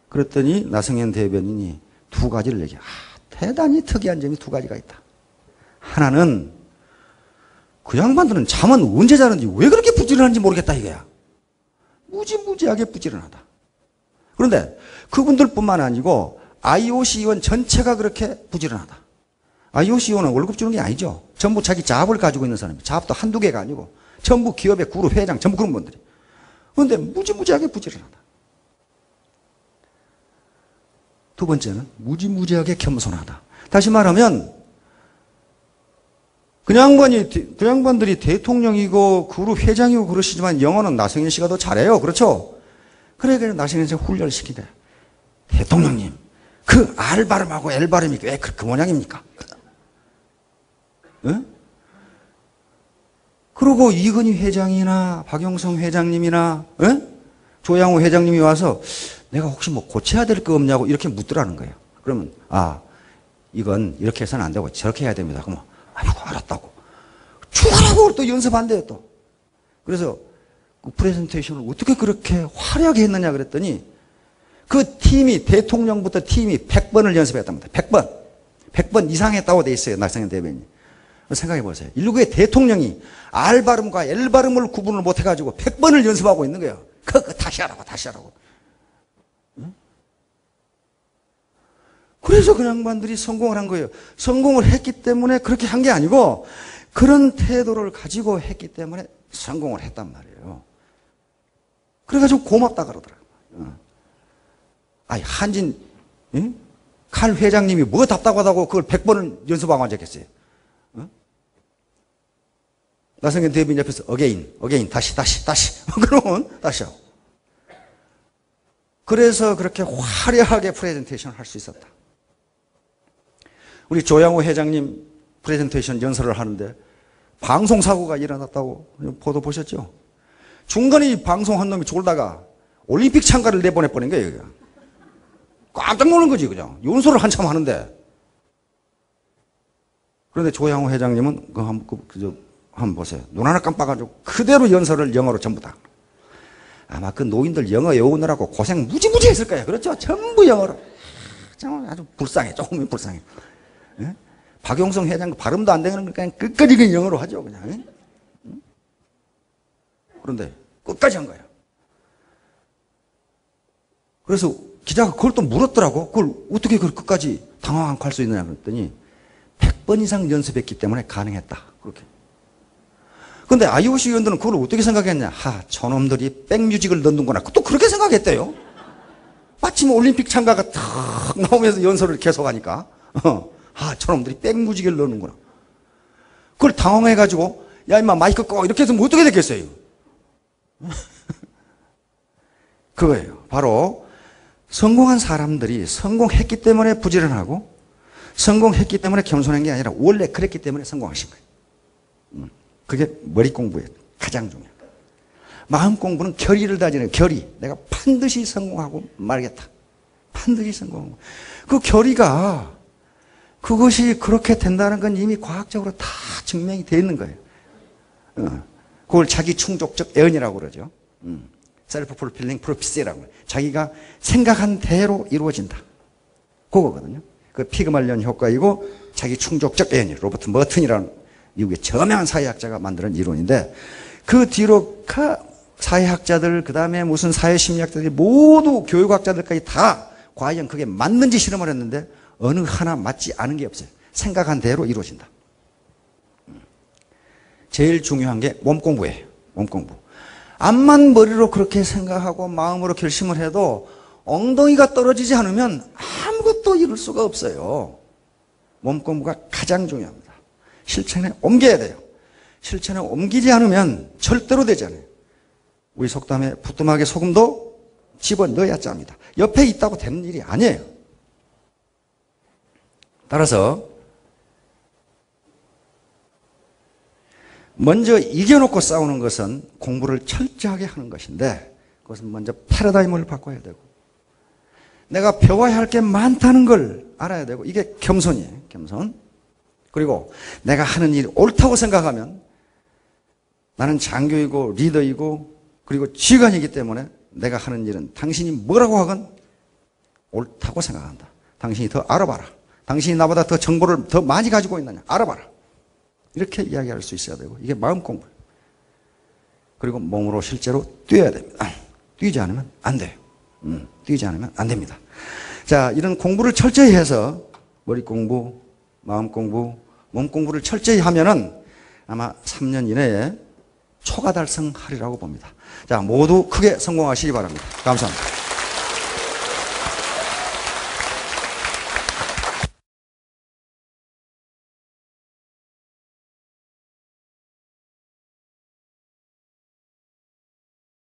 그랬더니 나승현 대변인이 두 가지를 얘기해. 대단히 특이한 점이 두 가지가 있다. 하나는 그 양반들은 잠은 언제 자는지 왜 그렇게 부지런한지 모르겠다 이거야. 무지무지하게 부지런하다. 그런데 그분들뿐만 아니고 IOC 위원 전체가 그렇게 부지런하다. IOC 위원은 월급 주는 게 아니죠. 전부 자기 자업을 가지고 있는 사람이에요. 자업도 한두 개가 아니고 전부 기업의 그룹 회장 전부 그런 분들이. 그런데 무지무지하게 부지런하다. 두 번째는 무지무지하게 겸손하다. 다시 말하면 그 양반들이 대통령이고 그룹 회장이고 그러시지만 영어는 나승현 씨가 더 잘해요. 그렇죠? 그래 나승현 씨가 훈련을 시키대. 대통령님, 그 R 발음하고 L 발음이 왜 그 모양입니까? 응? 그리고 이건희 회장이나 박용성 회장님이나 조양호 회장님이 와서 내가 혹시 뭐 고쳐야 될 거 없냐고 이렇게 묻더라는 거예요. 그러면 이건 이렇게 해서는 안 되고 저렇게 해야 됩니다. 그러면 아이고 알았다고 쭉 하라고 또 연습한대요 또. 그래서 그 프레젠테이션을 어떻게 그렇게 화려하게 했느냐 그랬더니 그 팀이 대통령부터 팀이 100번을 연습했답니다. 100번 이상 했다고 돼 있어요. 나승현 대변인. 생각해 보세요. 인류의 대통령이 R 발음과 L 발음을 구분을 못 해가지고 100번을 연습하고 있는 거예요. 그거 다시 하라고. 응? 그래서 그 양반들이 성공을 한 거예요. 성공을 했기 때문에 그렇게 한 게 아니고 그런 태도를 가지고 했기 때문에 성공을 했단 말이에요. 그래가지고 고맙다 그러더라고요. 아니, 한진, 응? 칼 회장님이 뭐 답답하다고 그걸 100번을 연습하고 앉았겠어요. 나성현 대변인 옆에서 어게인, 다시. 그러면 다시 하고. 그래서 그렇게 화려하게 프레젠테이션을 할 수 있었다. 우리 조양호 회장님 프레젠테이션 연설을 하는데 방송사고가 일어났다고 보도 보셨죠? 중간에 이 방송한 놈이 졸다가 올림픽 참가를 내보내버린 거예요. 여기가. 깜짝 놀란 거지, 그냥. 연설을 한참 하는데. 그런데 조양호 회장님은 한번 보세요. 눈 하나 깜빡가지고 그대로 연설을 영어로 전부 다. 아마 그 노인들 영어 외우느라고 고생 무지무지 했을 거예요. 그렇죠? 전부 영어로. 아주 불쌍해. 조금은 불쌍해. 예? 박용성 회장 발음도 안 되는 걸 그냥 끝까지 그냥 영어로 하죠. 그냥. 예? 그런데 끝까지 한 거예요. 그래서 기자가 그걸 또 물었더라고. 그걸 어떻게 그걸 끝까지 당황 않고 할 수 있느냐 그랬더니 100번 이상 연습했기 때문에 가능했다. 그렇게. 근데 IOC 위원들은 그걸 어떻게 생각했냐. 저놈들이 백뮤직을 넣는구나. 또 그렇게 생각했대요. 마침 올림픽 참가가 탁 나오면서 연설을 계속하니까. 저놈들이 백뮤직을 넣는구나. 그걸 당황해가지고, 야, 임마, 마이크 꺼. 이렇게 해서 뭐 어떻게 됐겠어요? 그거예요. 바로, 성공한 사람들이 성공했기 때문에 부지런하고, 성공했기 때문에 겸손한 게 아니라, 원래 그랬기 때문에 성공하신 거예요. 그게 머리 공부예요. 가장 중요한 거. 마음 공부는 결의를 다지는 결의. 내가 반드시 성공하고 말겠다. 반드시 성공하고. 그 결의가 그것이 그렇게 된다는 건 이미 과학적으로 다 증명이 되어 있는 거예요. 그걸 자기 충족적 애언이라고 그러죠. 셀프 풀필링 프로피시라고. 자기가 생각한 대로 이루어진다. 그거거든요. 그 피그말리온 효과이고 자기 충족적 애언이 로버트 머튼이라는 미국의 저명한 사회학자가 만드는 이론인데 그 뒤로 사회학자들 그다음에 무슨 사회심리학자들이 모두 교육학자들까지 다 과연 그게 맞는지 실험을 했는데 어느 하나 맞지 않은 게 없어요. 생각한 대로 이루어진다. 제일 중요한 게 몸공부예요. 몸공부. 암만 머리로 그렇게 생각하고 마음으로 결심을 해도 엉덩이가 떨어지지 않으면 아무것도 이룰 수가 없어요. 몸공부가 가장 중요합니다. 실천에 옮겨야 돼요. 실천에 옮기지 않으면 절대로 되지 않아요. 우리 속담에 부뚜막에 소금도 집어넣어야 짭니다. 옆에 있다고 되는 일이 아니에요. 따라서 먼저 이겨놓고 싸우는 것은 공부를 철저하게 하는 것인데 그것은 먼저 패러다임을 바꿔야 되고 내가 배워야 할 게 많다는 걸 알아야 되고 이게 겸손이에요. 겸손. 그리고 내가 하는 일이 옳다고 생각하면 나는 장교이고 리더이고 그리고 지휘관이기 때문에 내가 하는 일은 당신이 뭐라고 하건 옳다고 생각한다. 당신이 더 알아봐라. 당신이 나보다 더 정보를 더 많이 가지고 있느냐. 알아봐라. 이렇게 이야기할 수 있어야 되고 이게 마음 공부예요. 그리고 몸으로 실제로 뛰어야 됩니다. 뛰지 않으면 안 돼요. 뛰지 않으면 안 됩니다. 자, 이런 공부를 철저히 해서 머리 공부, 마음 공부, 몸 공부를 철저히 하면은 아마 3년 이내에 초과 달성하리라고 봅니다. 자, 모두 크게 성공하시기 바랍니다. 감사합니다.